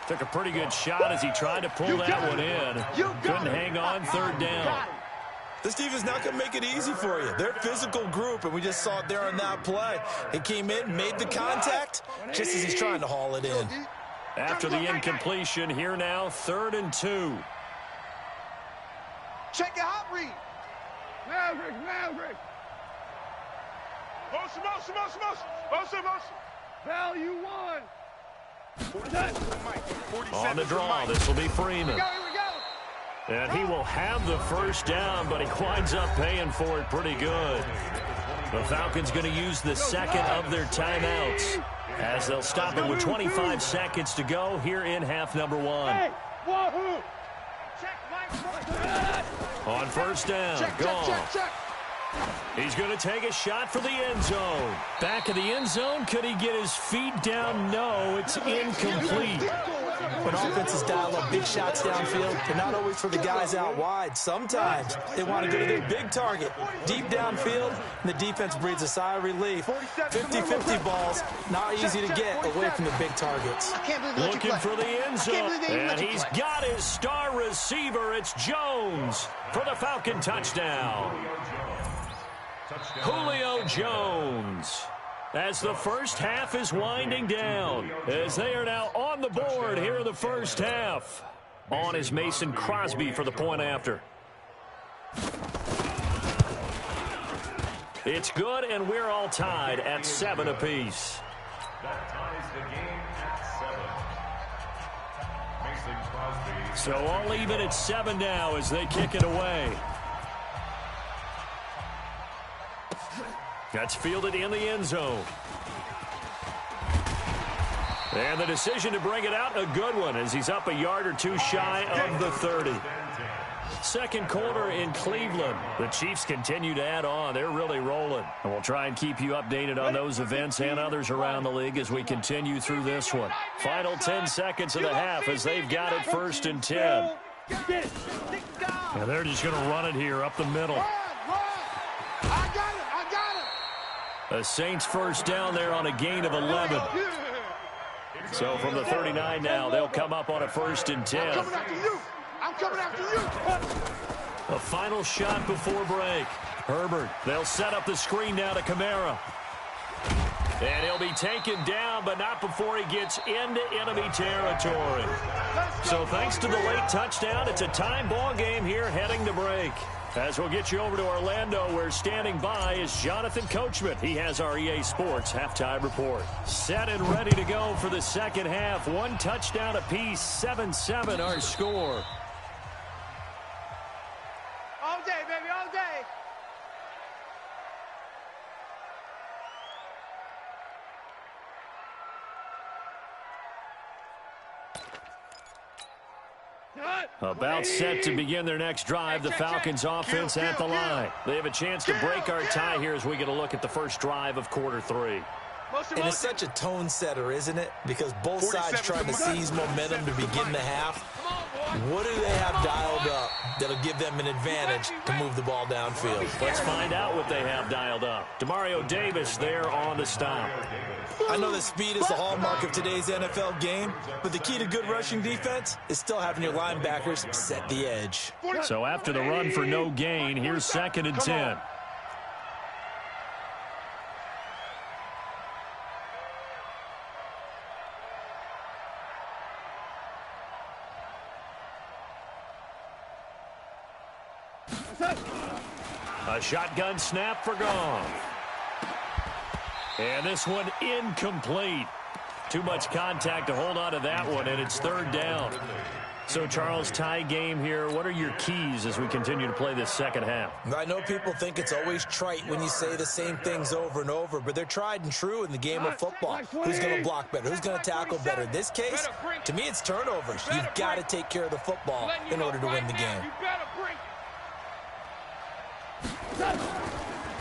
Speaker 20: Took a pretty good shot as he tried to pull that one in. Couldn't hang on, third down.
Speaker 22: This defense not going to make it easy for you. They're a physical group, and we just saw it there on that play. He came in, made the contact, just as he's trying to haul it in.
Speaker 20: After the incompletion, here now, 3rd and 2.
Speaker 6: Check your hot read.
Speaker 2: Maverick. Motion. Value 1.
Speaker 20: On the draw, this will be Freeman.
Speaker 6: Here we go.
Speaker 20: And he will have the first down, but he winds up paying for it pretty good. The Falcons going to use the 2nd of their timeouts as they'll stop it with 25 seconds to go here in half number 1. On first down, Goff. He's going to take a shot for the end zone. Back of the end zone, could he get his feet down? No, it's incomplete.
Speaker 22: When offenses dial up big shots downfield, they're not always for the guys out wide. Sometimes they want to go to their big target, deep downfield, and the defense breathes a sigh of relief. 50-50 balls, not easy to get away from the big targets.
Speaker 20: Looking for the end zone, and he's got his star receiver. It's Jones for the Falcon touchdown. Julio Jones. As the first half is winding down, as they are now on the board here in the first half. On is Mason Crosby for the point after. It's good, and we're all tied at 7 apiece.
Speaker 1: That ties the game at 7. Mason Crosby.
Speaker 20: So all even at 7 now as they kick it away. That's fielded in the end zone. And the decision to bring it out, a good one, as he's up a yard or two shy of the 30. Second quarter in Cleveland. The Chiefs continue to add on. They're really rolling. And we'll try and keep you updated on those events and others around the league as we continue through this one. Final 10 seconds of the half as they've got it 1st and 10. And they're just going to run it here up the middle. The Saints first down there on a gain of 11. So from the 39 now, they'll come up on a 1st and 10.
Speaker 6: I'm coming after you.
Speaker 20: A final shot before break. Herbert, they'll set up the screen now to Kamara. And he'll be taken down, but not before he gets into enemy territory. So thanks to the late touchdown, it's a time ball game here heading to break. As we'll get you over to Orlando, where standing by is Jonathan Coachman. He has our EA Sports halftime report. Set and ready to go for the second half. 1 touchdown apiece, 7-7 our score.
Speaker 2: OJ, day, baby, all day.
Speaker 20: About set to begin their next drive, the Falcons offense at the line. They have a chance to break our tie here as we get a look at the first drive of quarter 3.
Speaker 22: And it's such a tone setter, isn't it? Because both sides trying to seize momentum to begin the half. What do they have dialed up that'll give them an advantage to move the ball downfield?
Speaker 20: Let's find out what they have dialed up. Demario Davis there on the stop.
Speaker 22: I know that speed is the hallmark of today's NFL game, but the key to good rushing defense is still having your linebackers set the edge.
Speaker 20: So after the run for no gain, here's 2nd and 10. A shotgun snap for Goff. And this one incomplete. Too much contact to hold on to that one, and it's 3rd down. So, Charles, tie game here. What are your keys as we continue to play this second half?
Speaker 22: I know people think it's always trite when you say the same things over and over, but they're tried and true in the game of football. Who's going to block better? Who's going to tackle better? In this case, to me, it's turnovers. You've got to take care of the football in order to win the game.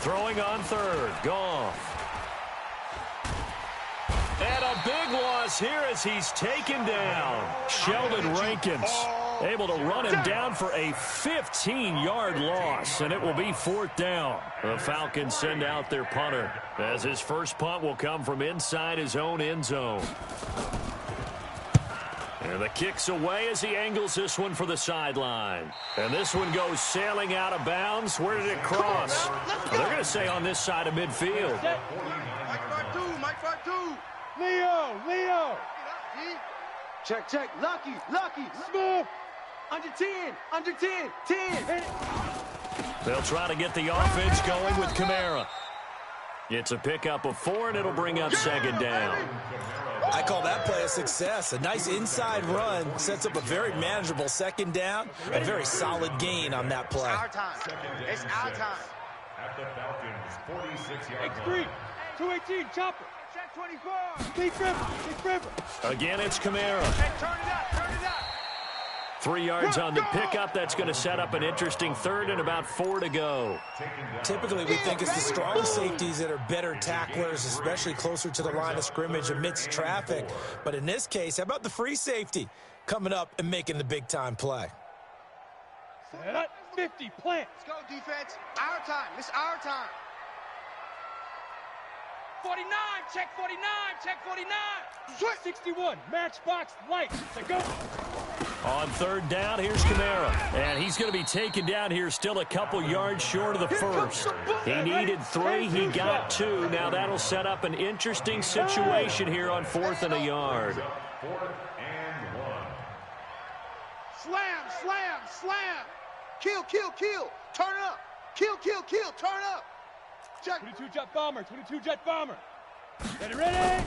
Speaker 20: Throwing on 3rd, Goff. And a big loss here as he's taken down. Sheldon Rankins able to run him down for a 15-yard loss, and it will be 4th down. The Falcons send out their punter as his first punt will come from inside his own end zone. And the kick's away as he angles this one for the sideline. And this one goes sailing out of bounds. Where did it cross? Well, they're going to say on this side of midfield.
Speaker 2: Mike Fartu. Leo. Check. Lucky. Smooth. Under 10. 10.
Speaker 20: They'll try to get the offense going with Kamara. It's a pickup of 4, and it'll bring up 2nd down.
Speaker 22: I call that play a success. A nice inside run sets up a very manageable 2nd down. A very solid gain on that play.
Speaker 2: It's our time.
Speaker 21: At the Falcons' 46-yard line.
Speaker 2: 218, chopper. Check 24. Big River.
Speaker 20: Again, it's Kamara.
Speaker 2: Hey, turn it up.
Speaker 20: 3 yards on the pickup. That's going to set up an interesting 3rd and about 4 to go.
Speaker 22: Typically, we think it's the strong safeties that are better tacklers, especially closer to the line of scrimmage amidst traffic. But in this case, how about the free safety coming up and making the big-time play?
Speaker 2: Set 50, plant. Let's go, defense. Our time. It's our time. 49, check 49. 61, matchbox light. Let's go.
Speaker 20: On 3rd down, here's Kamara. And he's going to be taken down here still a couple yards short of the first. He needed 3, he got 2. Now that'll set up an interesting situation here on 4th and a yard.
Speaker 21: 4th and 1.
Speaker 2: Slam. Kill. Turn up. Kill. Turn up. Check. 22 jet bomber. Ready.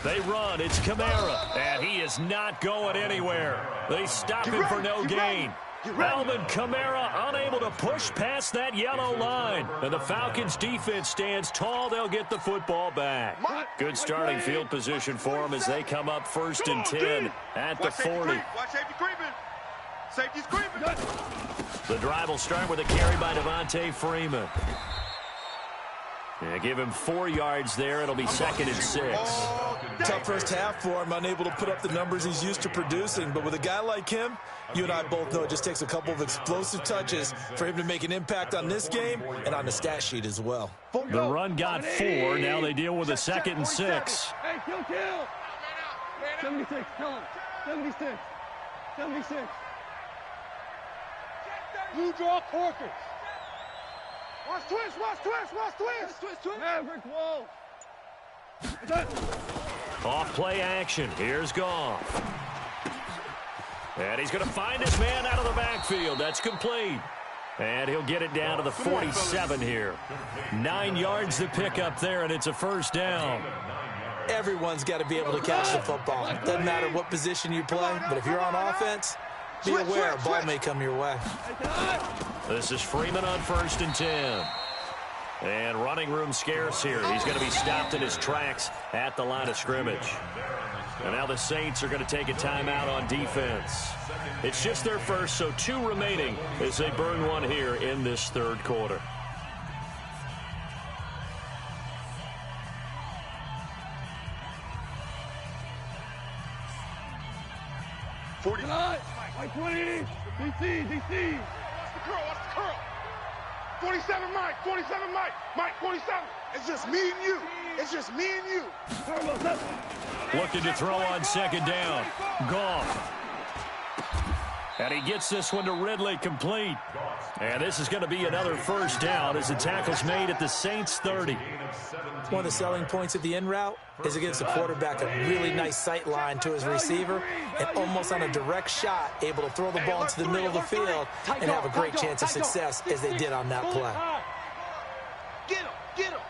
Speaker 20: They run. It's Kamara. And he is not going anywhere. They stop him for no gain. Alvin Kamara unable to push past that yellow line. And the Falcons defense stands tall. They'll get the football back. Good starting field position for them as they come up 1st and 10 at the 40.
Speaker 2: Watch safety creeping. Safety's creeping.
Speaker 20: The drive will start with a carry by Devontae Freeman. Yeah, give him 4 yards there. It'll be 2nd and 6.
Speaker 22: Tough first half for him, unable to put up the numbers he's used to producing. But with a guy like him, you and I both know it just takes a couple of explosive touches for him to make an impact on this game and on the stat sheet as well.
Speaker 20: The run got 4. Now they deal with a 2nd and 6.
Speaker 2: Hey, kill. 76, kill him. 76. Blue draw Corkers. Watch twist. Maverick wall.
Speaker 20: Off play action. Here's Goff. And he's going to find his man out of the backfield. That's complete. And he'll get it down to the 47 here. 9 yards to pick up there, and it's a 1st down.
Speaker 22: Everyone's got to be able to catch the football. Doesn't matter what position you play, but if you're on offense, Be aware, a ball may come your way.
Speaker 20: This is Freeman on 1st and 10. And running room scarce here. He's going to be stopped in his tracks at the line of scrimmage. And now the Saints are going to take a timeout on defense. It's just their first, so 2 remaining as they burn one here in this 3rd quarter.
Speaker 2: Mike 20, DC. Watch the curl. 47, Mike. 47, Mike. Mike 47.
Speaker 17: It's just me and you.
Speaker 20: Looking to throw on 2nd down. Goff. And he gets this one to Ridley, complete. And this is going to be another 1st down as the tackle's made at the Saints 30.
Speaker 22: One of the selling points of the in route is it gives the quarterback a really nice sight line to his receiver and almost on a direct shot able to throw the ball into the middle of the field and have a great chance of success as they did on that play.
Speaker 2: Get him.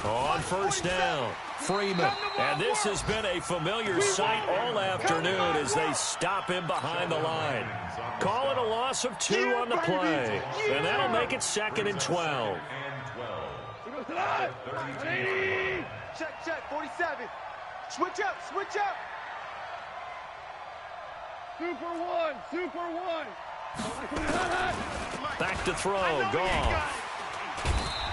Speaker 20: On 1st down, Freeman. And this has been a familiar sight all afternoon as they stop him behind the line. Call it a loss of 2 on the play. And that'll make it 2nd and 12.
Speaker 2: Check, 47. Switch up. Super one.
Speaker 20: Back to throw, Goff.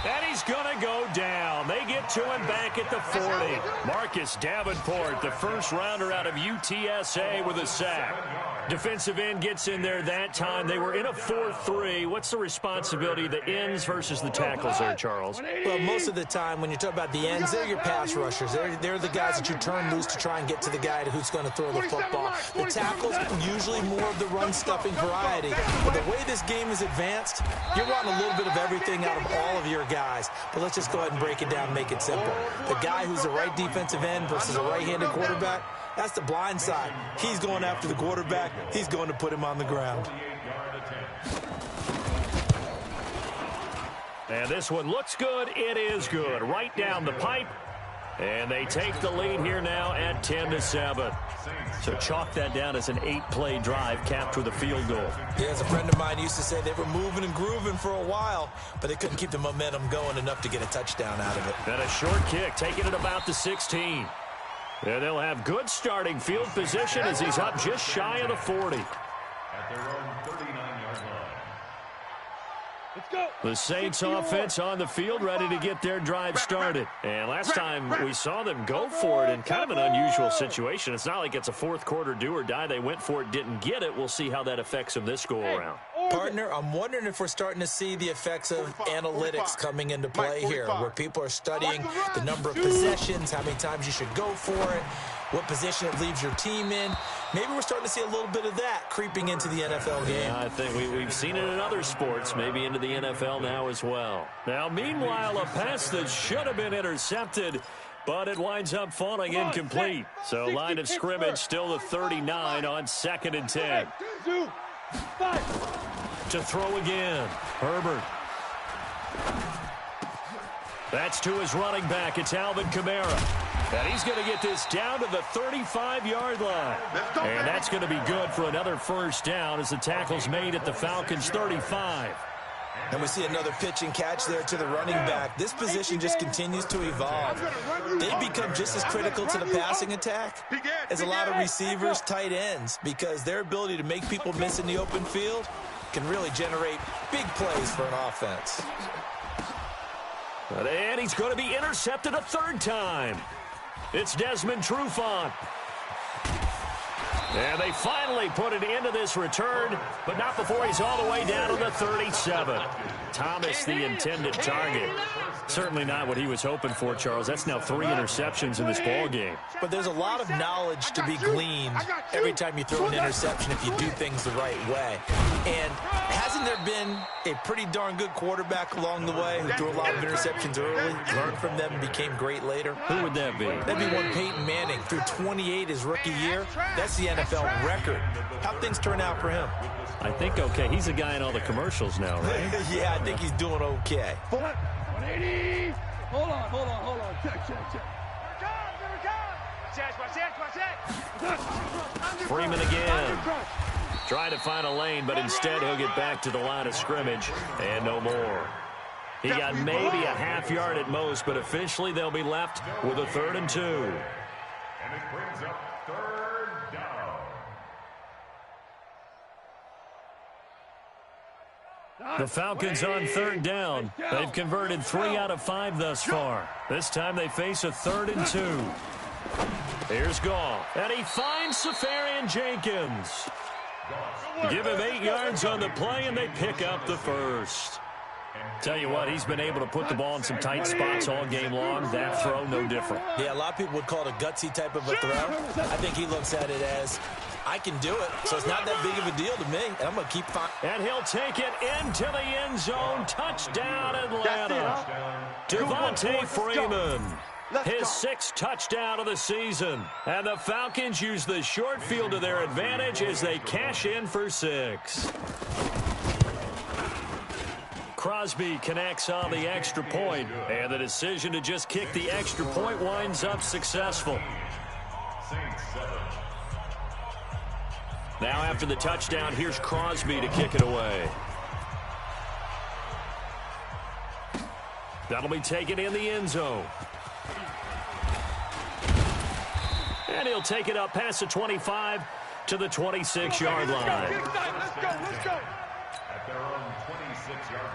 Speaker 20: And he's going to go down. They get to him back at the 40. Marcus Davenport, the 1st rounder out of UTSA with a sack. Defensive end gets in there that time. They were in a 4-3. What's the responsibility of the ends versus the tackles there, Charles?
Speaker 22: Well, most of the time when you talk about the ends, they're your pass rushers. They're the guys that you turn loose to try and get to the guy who's going to throw the football. The tackles, usually more of the run-stuffing variety. But the way this game is advanced, you're wanting a little bit of everything out of all of your guys. But let's just go ahead and break it down and make it simple. The guy who's the right defensive end versus a right-handed quarterback, that's the blind side. He's going after the quarterback. He's going to put him on the ground.
Speaker 20: And this one looks good. It is good. Right down the pipe. And they take the lead here now at 10-7. So chalk that down as an 8-play drive capped with a field goal.
Speaker 22: Yeah, as a friend of mine used to say, they were moving and grooving for a while, but they couldn't keep the momentum going enough to get a touchdown out of it.
Speaker 20: And a short kick, taking it about the 16. And they'll have good starting field position as he's up just shy of the 40.
Speaker 17: At their own 39-yard line.
Speaker 2: Let's go.
Speaker 20: The Saints offense on the field ready to get their drive started. And last time we saw them go for it in kind of an unusual situation. It's not like it's a 4th quarter do or die. They went for it, didn't get it. We'll see how that affects them this go-around.
Speaker 22: Partner, I'm wondering if we're starting to see the effects of analytics coming into play here, where people are studying the number of possessions, how many times you should go for it, what position it leaves your team in. Maybe we're starting to see a little bit of that creeping into the NFL game.
Speaker 20: Yeah, I think we've seen it in other sports, maybe into the NFL now as well. Now, meanwhile, a pass that should have been intercepted, but it winds up falling incomplete. So line of scrimmage still the 39 on 2nd and 10. To throw again, Herbert. That's to his running back. It's Alvin Kamara. And he's going to get this down to the 35-yard line. And that's going to be good for another 1st down as the tackle's made at the Falcons' 35.
Speaker 22: And we see another pitch and catch there to the running back. This position just continues to evolve. They become just as critical to the passing attack as a lot of receivers, tight ends, because their ability to make people miss in the open field can really generate big plays for an offense.
Speaker 20: And he's going to be intercepted a 3rd time. It's Desmond Trufant. And they finally put it into this return, but not before he's all the way down to the 37. Thomas, the intended target. Certainly not what he was hoping for, Charles. That's now 3 interceptions in this ball game.
Speaker 22: But there's a lot of knowledge to be gleaned every time you throw an interception if you do things the right way. And hasn't there been a pretty darn good quarterback along the way who threw a lot of interceptions early, learned from them, and became great later?
Speaker 20: Who would that be?
Speaker 22: That'd be one Peyton Manning. Threw 28 his rookie year. That's the NFL record. How'd things turn out for him?
Speaker 20: I think okay. He's a guy in all the commercials now, right?
Speaker 22: Yeah, I think he's doing okay.
Speaker 2: 180. Hold on. Check. Here it comes.
Speaker 20: Freeman again. Trying to find a lane, but instead he'll get back to the line of scrimmage and no more. He got maybe a half yard at most, but officially they'll be left with a 3rd and 2.
Speaker 21: And it brings up 3rd down.
Speaker 20: The Falcons on 3rd down. They've converted 3 out of 5 thus far. This time they face a 3rd and 2. Here's Goff, and he finds Safarian Jenkins. Give him 8 yards on the play, and they pick up the 1st. Tell you what, he's been able to put the ball in some tight spots all game long. That throw, no different.
Speaker 22: Yeah, a lot of people would call it a gutsy type of a throw. I think he looks at it as, I can do it, so it's not that big of a deal to me, and I'm going to keep fine.
Speaker 20: And he'll take it into the end zone. Touchdown, Atlanta. Devontae Freeman. His 6th touchdown of the season. And the Falcons use the short field to their advantage as they cash in for 6. Crosby connects on the extra point, and the decision to just kick the extra point winds up successful. Now after the touchdown, here's Crosby to kick it away. That'll be taken in the end zone. And he'll take it up past the 25 to the 26-yard line.
Speaker 2: Let's go.
Speaker 21: At their own 26-yard line.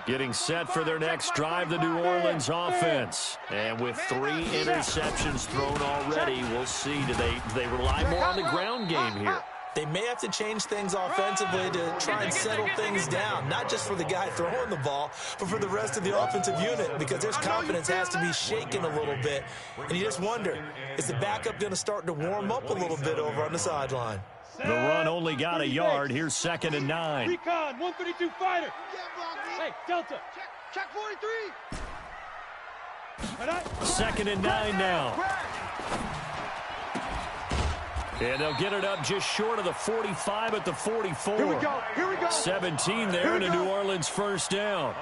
Speaker 20: Getting set for their next drive, the New Orleans offense. And with 3 interceptions thrown already, we'll see. Do they rely more on the ground game here?
Speaker 22: They may have to change things offensively to try and settle things down, not just for the guy throwing the ball, but for the rest of the offensive unit, because their confidence has to be shaken a little bit. And you just wonder, is the backup going to start to warm up a little bit over on the sideline?
Speaker 20: The run only got a yard. Here's 2nd and 9.
Speaker 2: Recon, 132 fighter. Hey, Delta. Check 43.
Speaker 20: 2nd and 9 now. And they'll get it up just short of the 45 at the 44.
Speaker 2: Here we go.
Speaker 20: 17 there and a New Orleans 1st down.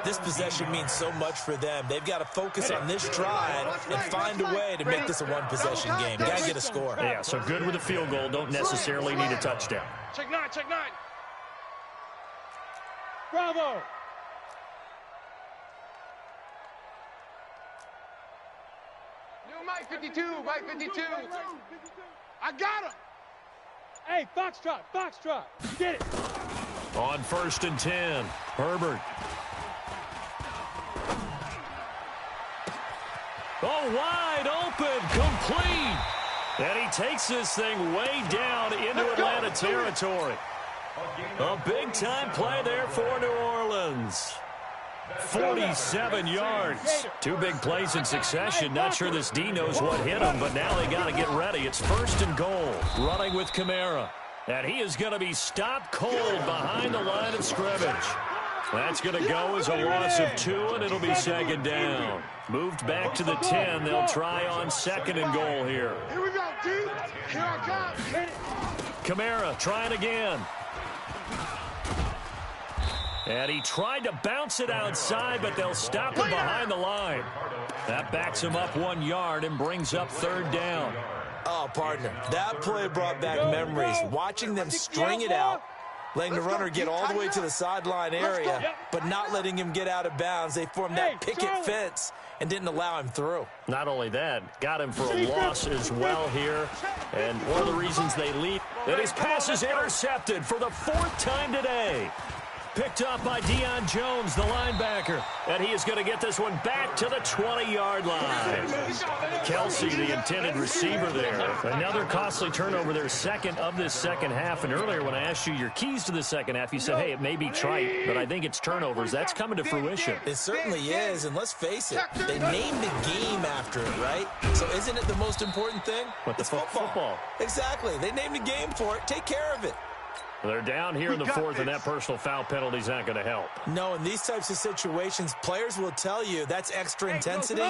Speaker 22: This possession means so much for them. They've got to focus on this drive and find a way to make this a one-possession game. Got to get a score.
Speaker 20: Yeah, so good with a field goal. Don't necessarily need a touchdown.
Speaker 2: Check 9. Bravo. New Mike 52. I got him. Hey, Foxtrot. Get it.
Speaker 20: On 1st and 10, Herbert. Oh, wide open, complete. And he takes this thing way down into Atlanta territory. A big-time play there for New Orleans. 47 yards. 2 big plays in succession. Not sure this D knows what hit him, but now they got to get ready. It's 1st and goal. Running with Kamara. And he is going to be stopped cold behind the line of scrimmage. That's going to go as a loss of 2, and it'll be 2nd down. Moved back to the 10. They'll try on 2nd and goal here.
Speaker 2: Here we go, D. Here I come.
Speaker 20: Kamara trying again. And he tried to bounce it outside, but they'll stop him behind the line. That backs him up 1 yard and brings up 3rd down.
Speaker 22: Oh, partner, that play brought back memories. Watching them string it out, letting the runner get all the way to the sideline area, but not letting him get out of bounds. They formed that picket fence and didn't allow him through.
Speaker 20: Not only that, got him for a loss as well here. And one of the reasons they lead, that his pass is intercepted for the 4th time today. Picked up by Deion Jones, the linebacker. And he is going to get this one back to the 20-yard line. Kelsey, the intended receiver there. Another costly turnover there, 2nd of this second half. And earlier when I asked you your keys to the second half, you said, hey, it may be trite, but I think it's turnovers. That's coming to fruition.
Speaker 22: It certainly is, and let's face it, they named the game after it, right? So isn't it the most important thing?
Speaker 20: What, it's football.
Speaker 22: Exactly. They named a game for it. Take care of it.
Speaker 20: They're down here in the 4th, and that personal foul penalty is not going to help.
Speaker 22: No, in these types of situations, players will tell you that's extra intensity.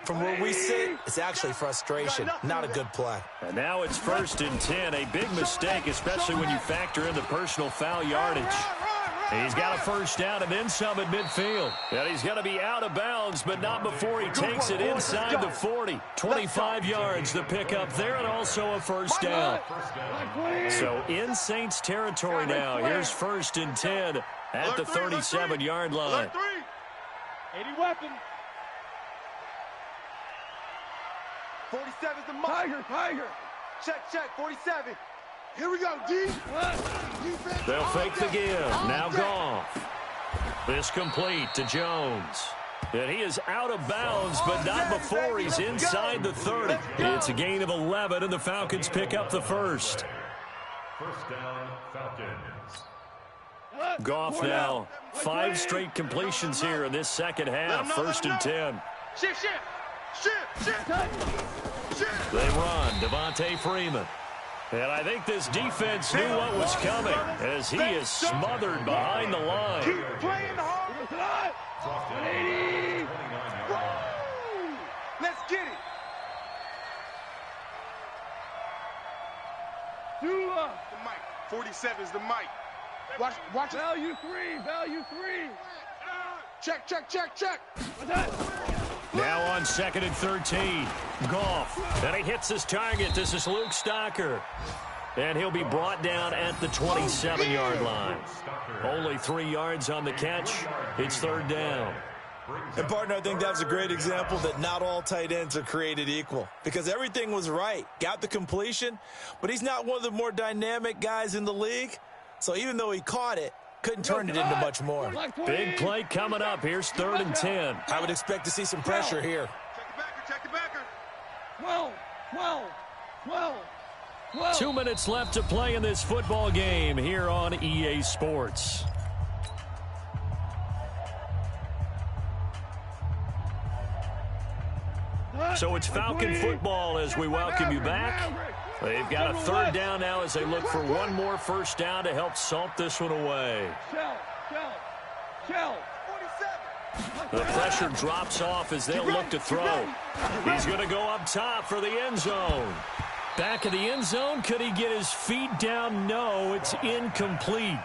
Speaker 22: From where we sit, it's actually frustration, not a good play.
Speaker 20: And now it's 1st and 10, a big mistake, especially when you factor in the personal foul yardage. He's got a first down and then some at midfield. And he's going to be out of bounds, but not before he takes it inside the 40. 25 yards the pickup there, and also a first down. So in Saints territory now. Here's 1st and 10 at the 37-yard line.
Speaker 2: 80 weapons.
Speaker 4: 47's the mark. Tiger. Check, 47.
Speaker 2: Here we go, D.
Speaker 20: They'll fake the give. Now Goff. This complete to Jones. And he is out of bounds, but not before he's inside the 30. It's a gain of 11, and the Falcons pick up the first.
Speaker 21: First down, Falcons.
Speaker 20: Goff now 5 straight completions here in this second half. 1st and 10.
Speaker 2: Shift.
Speaker 20: They run. Devontae Freeman. And I think this defense knew what was coming as he is smothered behind the line.
Speaker 2: Keep playing hard. 80.
Speaker 4: Let's get it.
Speaker 2: The mic. 47's the mic. Watch. Value three. Check.
Speaker 20: Now on 2nd and 13. Goff. And he hits his target. This is Luke Stocker. And he'll be brought down at the 27-yard line. Only 3 yards on the catch. It's 3rd down.
Speaker 22: And, partner, I think that's a great example that not all tight ends are created equal because everything was right. Got the completion, but he's not one of the more dynamic guys in the league. So even though he caught it, couldn't turn it into much more.
Speaker 20: Big play coming up. Here's 3rd and 10.
Speaker 22: I would expect to see some pressure here.
Speaker 2: Check the backer.
Speaker 20: 12. 2 minutes left to play in this football game here on EA Sports. So it's Falcon football as we welcome you back. They've got a 3rd down now as they look for one more first down to help salt this one away. The pressure drops off as they'll look to throw. He's going to go up top for the end zone. Back of the end zone, could he get his feet down? No, it's incomplete.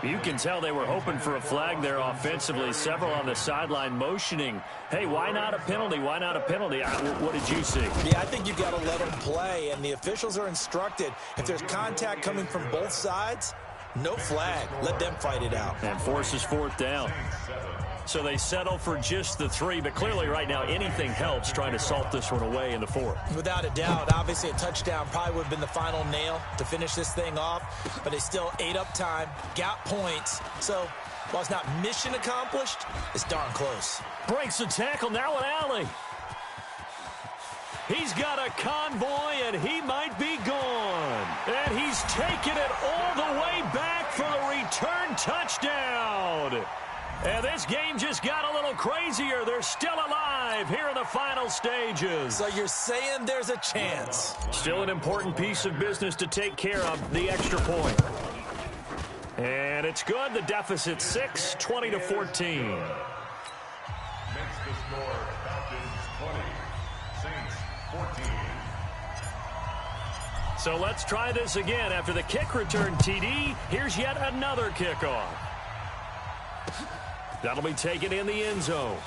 Speaker 20: You can tell they were hoping for a flag there offensively. Several on the sideline motioning. Hey, why not a penalty? Why not a penalty? What did you see?
Speaker 22: Yeah, I think you've got to let them play, and the officials are instructed. If there's contact coming from both sides, no flag. Let them fight it out.
Speaker 20: And forces 4th down. So they settle for just the 3, but clearly right now anything helps trying to salt this one away in the 4th.
Speaker 22: Without a doubt, obviously a touchdown probably would have been the final nail to finish this thing off, but they still ate up time, got points. So while it's not mission accomplished, it's darn close.
Speaker 20: Breaks the tackle, now an alley. He's got a convoy, and he might be gone. And he's taken it all the way back for the return touchdown. And this game just got a little crazier. They're still alive here in the final stages.
Speaker 22: So you're saying there's a chance.
Speaker 20: Still an important piece of business to take care of, the extra point. And it's good. The deficit 6, 20-14.
Speaker 21: Makes the score Falcons 20, Saints 14.
Speaker 20: So let's try this again. After the kick return TD, here's yet another kickoff. That'll be taken in the end zone.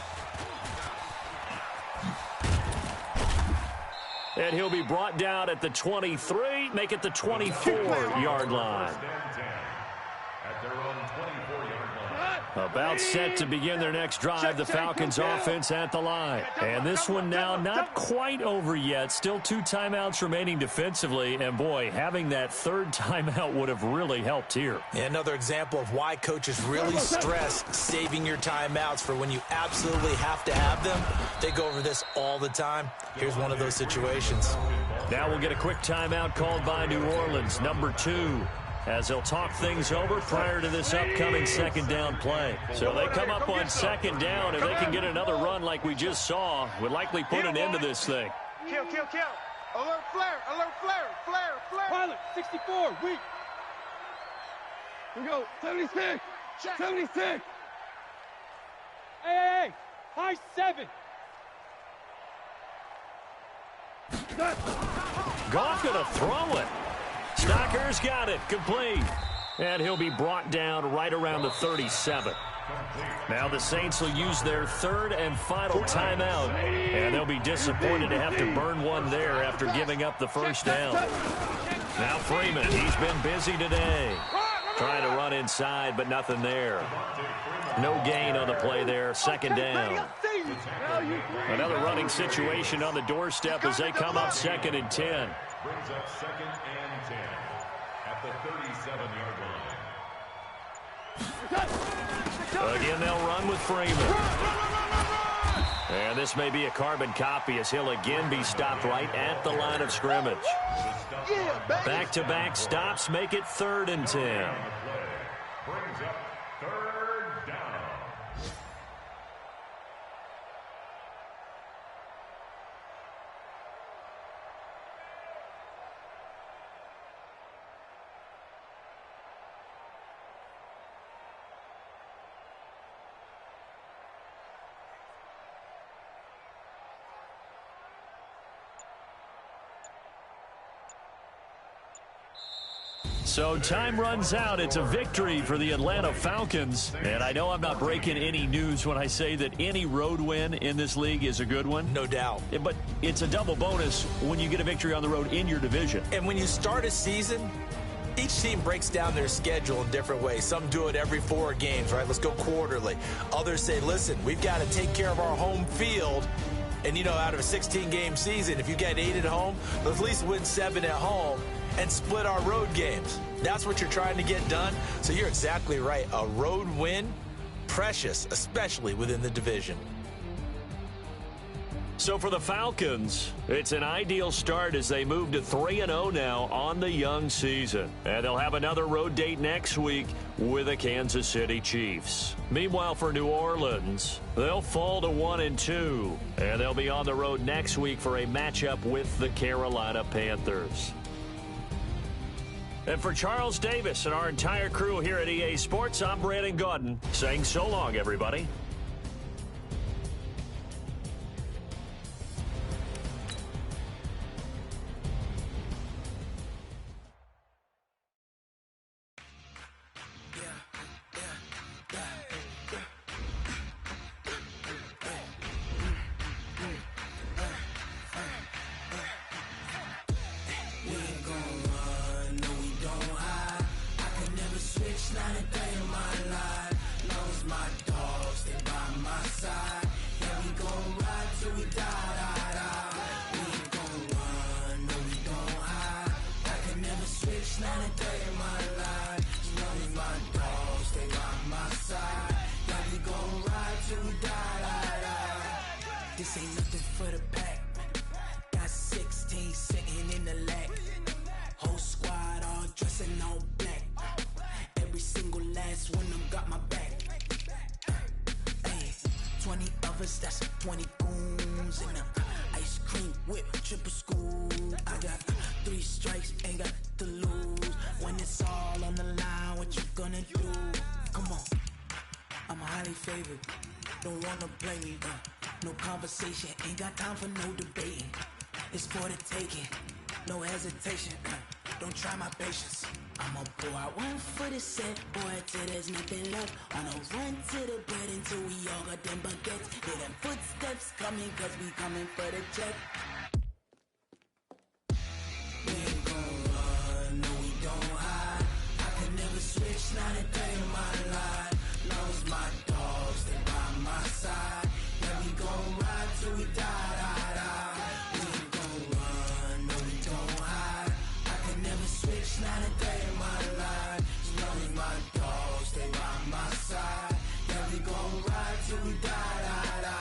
Speaker 20: And he'll be brought down at the 23, make it the 24-yard line.
Speaker 21: At their own 24-yard line.
Speaker 20: About set to begin their next drive, the Falcons offense at the line. And this one now not quite over yet. Still 2 timeouts remaining defensively. And, boy, having that 3rd timeout would have really helped here.
Speaker 22: Yeah, another example of why coaches really stress saving your timeouts for when you absolutely have to have them. They go over this all the time. Here's one of those situations.
Speaker 20: Now we'll get a quick timeout called by New Orleans, number 2. As they'll talk things over prior to this upcoming 2nd down play. So they come up on 2nd down, and they can get another run like we just saw. Would likely put an end to this thing.
Speaker 2: Kill. Alert flare. Pilot, 64, weak. Here we go, 76. 76. Hey, high 7.
Speaker 20: Goff gonna throw it. Stocker's got it, complete. And he'll be brought down right around the 37. Now the Saints will use their third and final timeout, and they'll be disappointed to have to burn one there after giving up the first down. Now Freeman, he's been busy today. Trying to run inside, but nothing there. No gain on the play there, second down. Another running situation on the doorstep as they come up 2nd and 10.
Speaker 21: Brings up 2nd and 10 at the 37-yard line.
Speaker 20: Again, they'll run with Freeman. And this may be a carbon copy as he'll again be stopped right at the line of scrimmage. Back-to-back stops make it 3rd and 10.
Speaker 21: Brings up 3rd down.
Speaker 20: So time runs out. It's a victory for the Atlanta Falcons. And I know I'm not breaking any news when I say that any road win in this league is a good one.
Speaker 22: No doubt.
Speaker 20: But it's a double bonus when you get a victory on the road in your division.
Speaker 22: And when you start a season, each team breaks down their schedule in different ways. Some do it every 4 games, right? Let's go quarterly. Others say, listen, we've got to take care of our home field. And, you know, out of a 16-game season, if you get 8 at home, let's at least win 7 at home and split our road games. That's what you're trying to get done. So you're exactly right. A road win, precious, especially within the division.
Speaker 20: So for the Falcons, it's an ideal start as they move to 3-0 now on the young season. And they'll have another road date next week with the Kansas City Chiefs. Meanwhile, for New Orleans, they'll fall to 1-2. And they'll be on the road next week for a matchup with the Carolina Panthers. And for Charles Davis and our entire crew here at EA Sports, I'm Brandon Gaudin saying so long, everybody.
Speaker 3: This ain't nothing for the pack. Got 16 sitting in the lag. Whole squad all dressing all black. Every single last one of them got my back. Hey, 20 of us, that's 20 goons in a ice cream whip, triple school. I got 3 strikes, ain't got to lose. When it's all on the line, what you gonna do? Come on, I'm highly favored. Don't wanna play me, no conversation, ain't got time for no debating. It's for the taking, no hesitation, don't try my patience. I'ma pour out one for the set, boy, till there's nothing left. On a run to the bread until we all got them baguettes. Hear them footsteps coming, cause we coming for the check. We ain't gon' run, no we don't hide. I can never switch, not a day in my life. Long as my dogs, they by my side. Yeah, we gon' ride till we die, die, die. We ain't gon' run, no we don't hide. I can never switch, not a day in my life. As long as my dogs, they by my side. Yeah, we gon' ride till we die, die, die.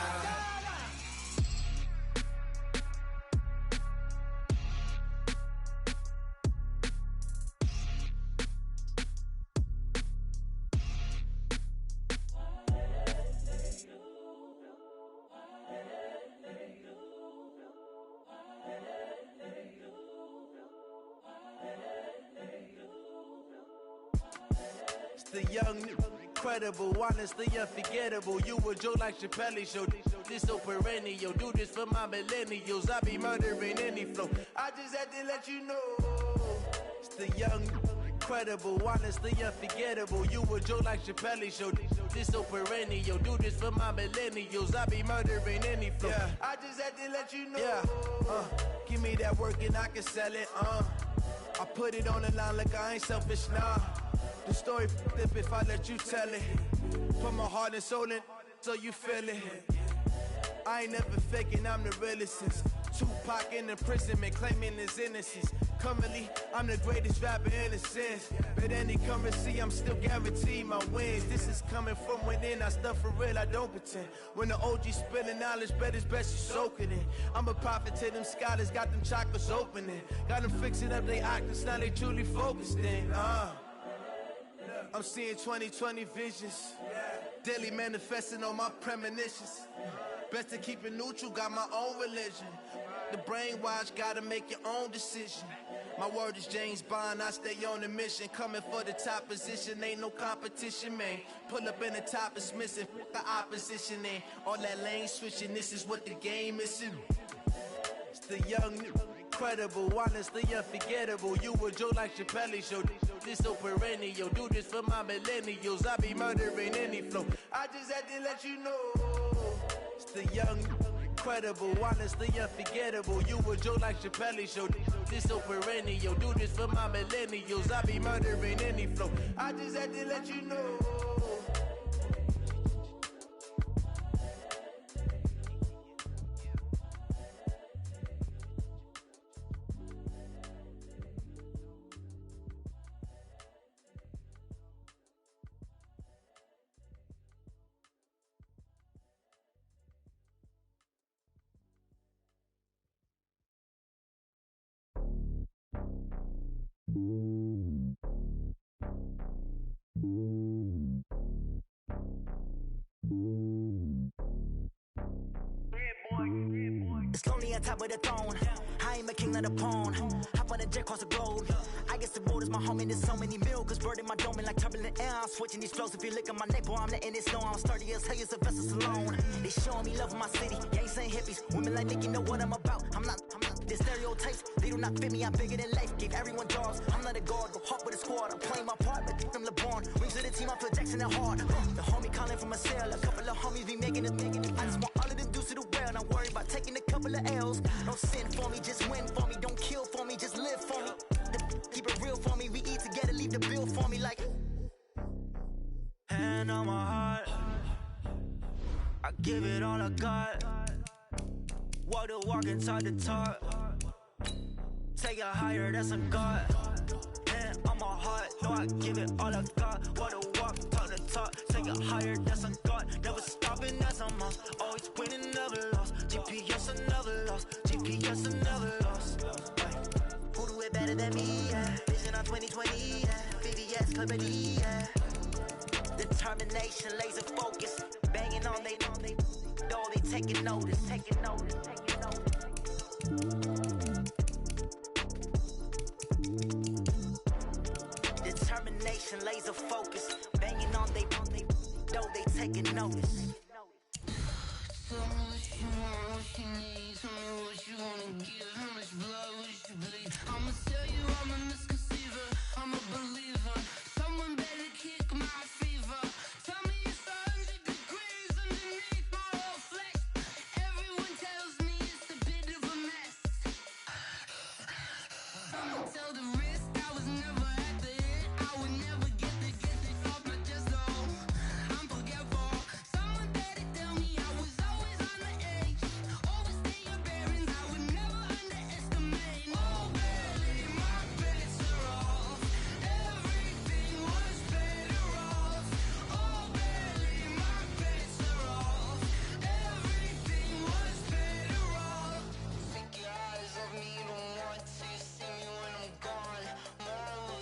Speaker 14: The young, incredible, honestly unforgettable. You a joke like Chappelle show. This so perennial. Do this for my millennials. I be murdering any flow. I just had to let you know. It's the young, incredible, honestly unforgettable. You a joke like Chappelle show. This so perennial. Do this for my millennials. I be murdering any flow. Yeah. I just had to let you know. Yeah. Give me that work and I can sell it. I put it on the line like I ain't selfish, nah. The story flip if I let you tell it. Put my heart and soul in so you feel it. I ain't never faking, I'm the realest since Tupac in imprisonment, claiming his innocence. Currently, I'm the greatest rapper in a sense. But any currency, I'm still guaranteed my wins. This is coming from within, I stuff for real, I don't pretend. When the OG spilling knowledge, bet it's best you soak it in. I'm a prophet to them scholars, got them chakras opening. Got them fixing up they octaves, now they truly focused in. I'm seeing 2020 visions. Daily manifesting on my premonitions. Best to keep it neutral, got my own religion. The brainwash, gotta make your own decision. My word is James Bond, I stay on the mission. Coming for the top position, ain't no competition, man. Pull up in the top, it's missing, the opposition ain't. All that lane switching, this is what the game is. It's the young, incredible, honestly unforgettable. You a joke like Chappelle show. This so perennial, do this for my millennials. I be murdering any flow. I just had to let you know. It's the young, incredible, honestly unforgettable. You a joke like Chappelle show. This so perennial, do this for my millennials. I be murdering any flow. I just had to let you know.
Speaker 13: It's lonely on top of the throne. I am a king of the pawn. Hop on a jet across the globe. I guess the world is my home and there's so many milk. Bird in my dome and like turbulent air. I'm switching these flows. If you look at my neck, boy, I'm letting it snow. I'm sturdy as hell, as a vessel alone. They showing me love in my city. Gangs ain't hippies. Women like Nicky know what I'm about. I'm not the stereotypes. They do not fit me. I'm bigger than life. Give everyone jobs. I'm not a guard. Go hard with a squad. I'm playing my part, but I'm LeBron. Wings of the team. I'm Phil Jackson and hard. The homie calling from a cell. A couple of homies be making it. I just want all of them dudes to do well. Not worry about taking a couple of L's. Don't sin for me, just win for me. Don't kill for me, just live for me. Keep it real for me. We eat together, leave the bill for me like. Hand on my heart, I give it all I got. Walk the walk and talk the talk. Take it higher, that's a God. Hand on my heart, no, I give it all I got. Walk the walk, talk the talk. Take it higher, that's a God. Never stopping, that's a must. Always winning, never lost. GPS, I never lost. GPS, I never lost. Who do it better than me? Yeah. Vision on 2020. Yeah. VVS, Clarity. Yeah. Determination, laser focus. Banging on they door, they taking notice. Taking notice. Taking notice. Determination, laser focus. Banging on they door, they taking notice.
Speaker 16: Tell me what you want, what you need. Tell me what you wanna give. How much blood would you bleed? I'ma tell you I'm a misconceiver. I'm a believer. Someone better kick my fever. Tell me it's 100 degrees underneath my whole flesh. Everyone tells me it's a bit of a mess. I'ma tell the risk I was never at the end. I would never get it off my chest. Oh, I'm forgetful. Someone better tell me I was always on the edge. Overstay your bearings, I would never underestimate. Oh, barely, my bets are off. Everything was better off. Oh, barely, my bets are off. Everything was better off. Take your eyes off me, don't want to see me when I'm gone. More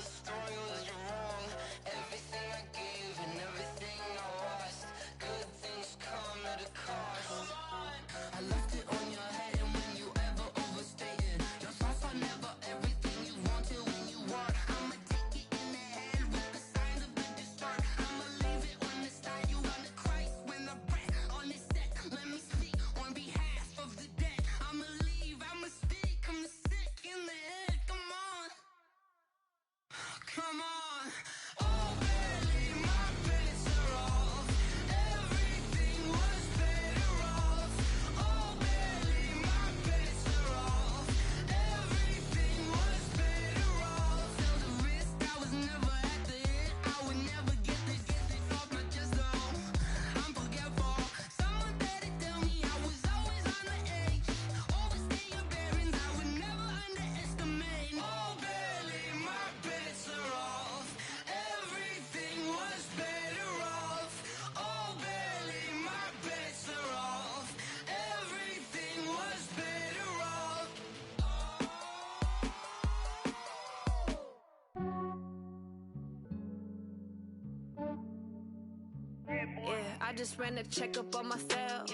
Speaker 8: just ran a checkup on myself.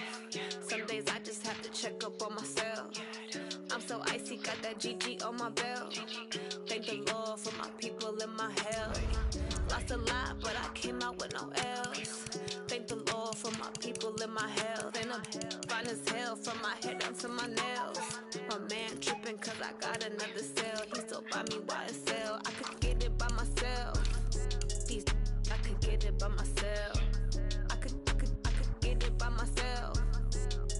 Speaker 8: Some days I just have to check up on myself. I'm so icy, got that GG on my belt. Thank the Lord for my people in my hell. Lost a lot, but I came out with no L's. Thank the Lord for my people in my health. And I'm fine as hell from my head down to my nails. My man tripping cause I got another cell. He still buy me YSL. I could get it by myself. These I could get it by myself. I could get it by myself.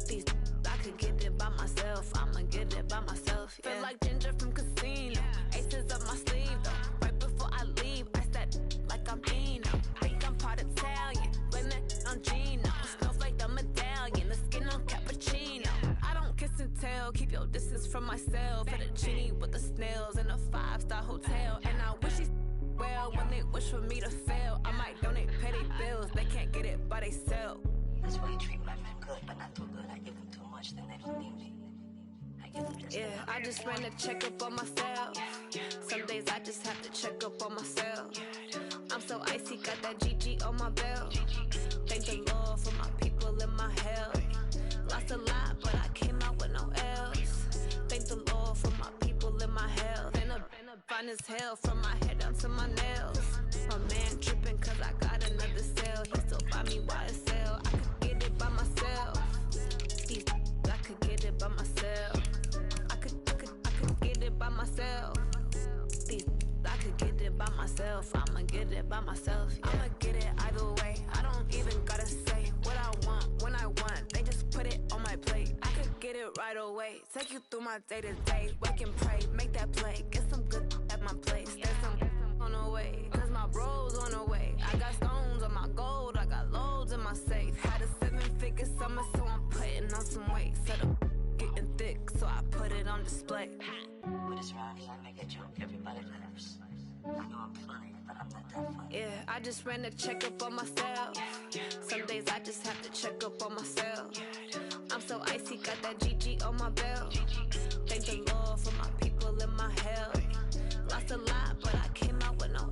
Speaker 8: These I could get it by myself. I'ma get it by myself. Yeah. Feel like Ginger from Casino. Aces up my sleeve though. Right before I leave, I said like I'm Dino. Think I'm part Italian. Blame it on Gino. Smells like the medallion. The skin on cappuccino. I don't kiss and tell. Keep your distance from myself. Fettuccine with the snails in a 5-star hotel. And I wish he's well when they wish for me to fail. I might donate petty bills. They can't get it by they sell.
Speaker 9: That's why you treat my men good, but not too good. I give them too much, then they don't need me. I give them just
Speaker 8: yeah, I just ran a checkup on myself. Some days I just have to check up on myself. I'm so icy, got that GG on my belt. Thank the Lord for my people in my hell. Lost a lot, but I came out with no L's. Thank the Lord for my people in my hell. Then I'm fine as hell from my head down to my nails. My man tripping cause I got another cell. He still buy me YSL. I could get it by myself. These I could get it by myself. I could get it by myself. These I could get it by myself. I'ma get it by myself. Yeah. I'ma get it either way. I don't even gotta say what I want when I want. They just put it on my plate. I could get it right away. Take you through my day to day. Wake and pray, make that play. Get some good at my place. There's some on the way. Cause my bro's on the way. I got stones on my gold. I got loads in my safe. Had a 7-figure summer, so I'm putting on some weight. Set up getting thick, so I put it on display.
Speaker 9: With this round, I make a joke, everybody laughs. I know I'm funny, but I'm not that funny.
Speaker 8: Yeah, I just ran a checkup on myself. Some days I just have to check up on myself. I'm so icy, got that GG on my belt. Thank the Lord for my people in my hell. Lost a lot, but I came out with no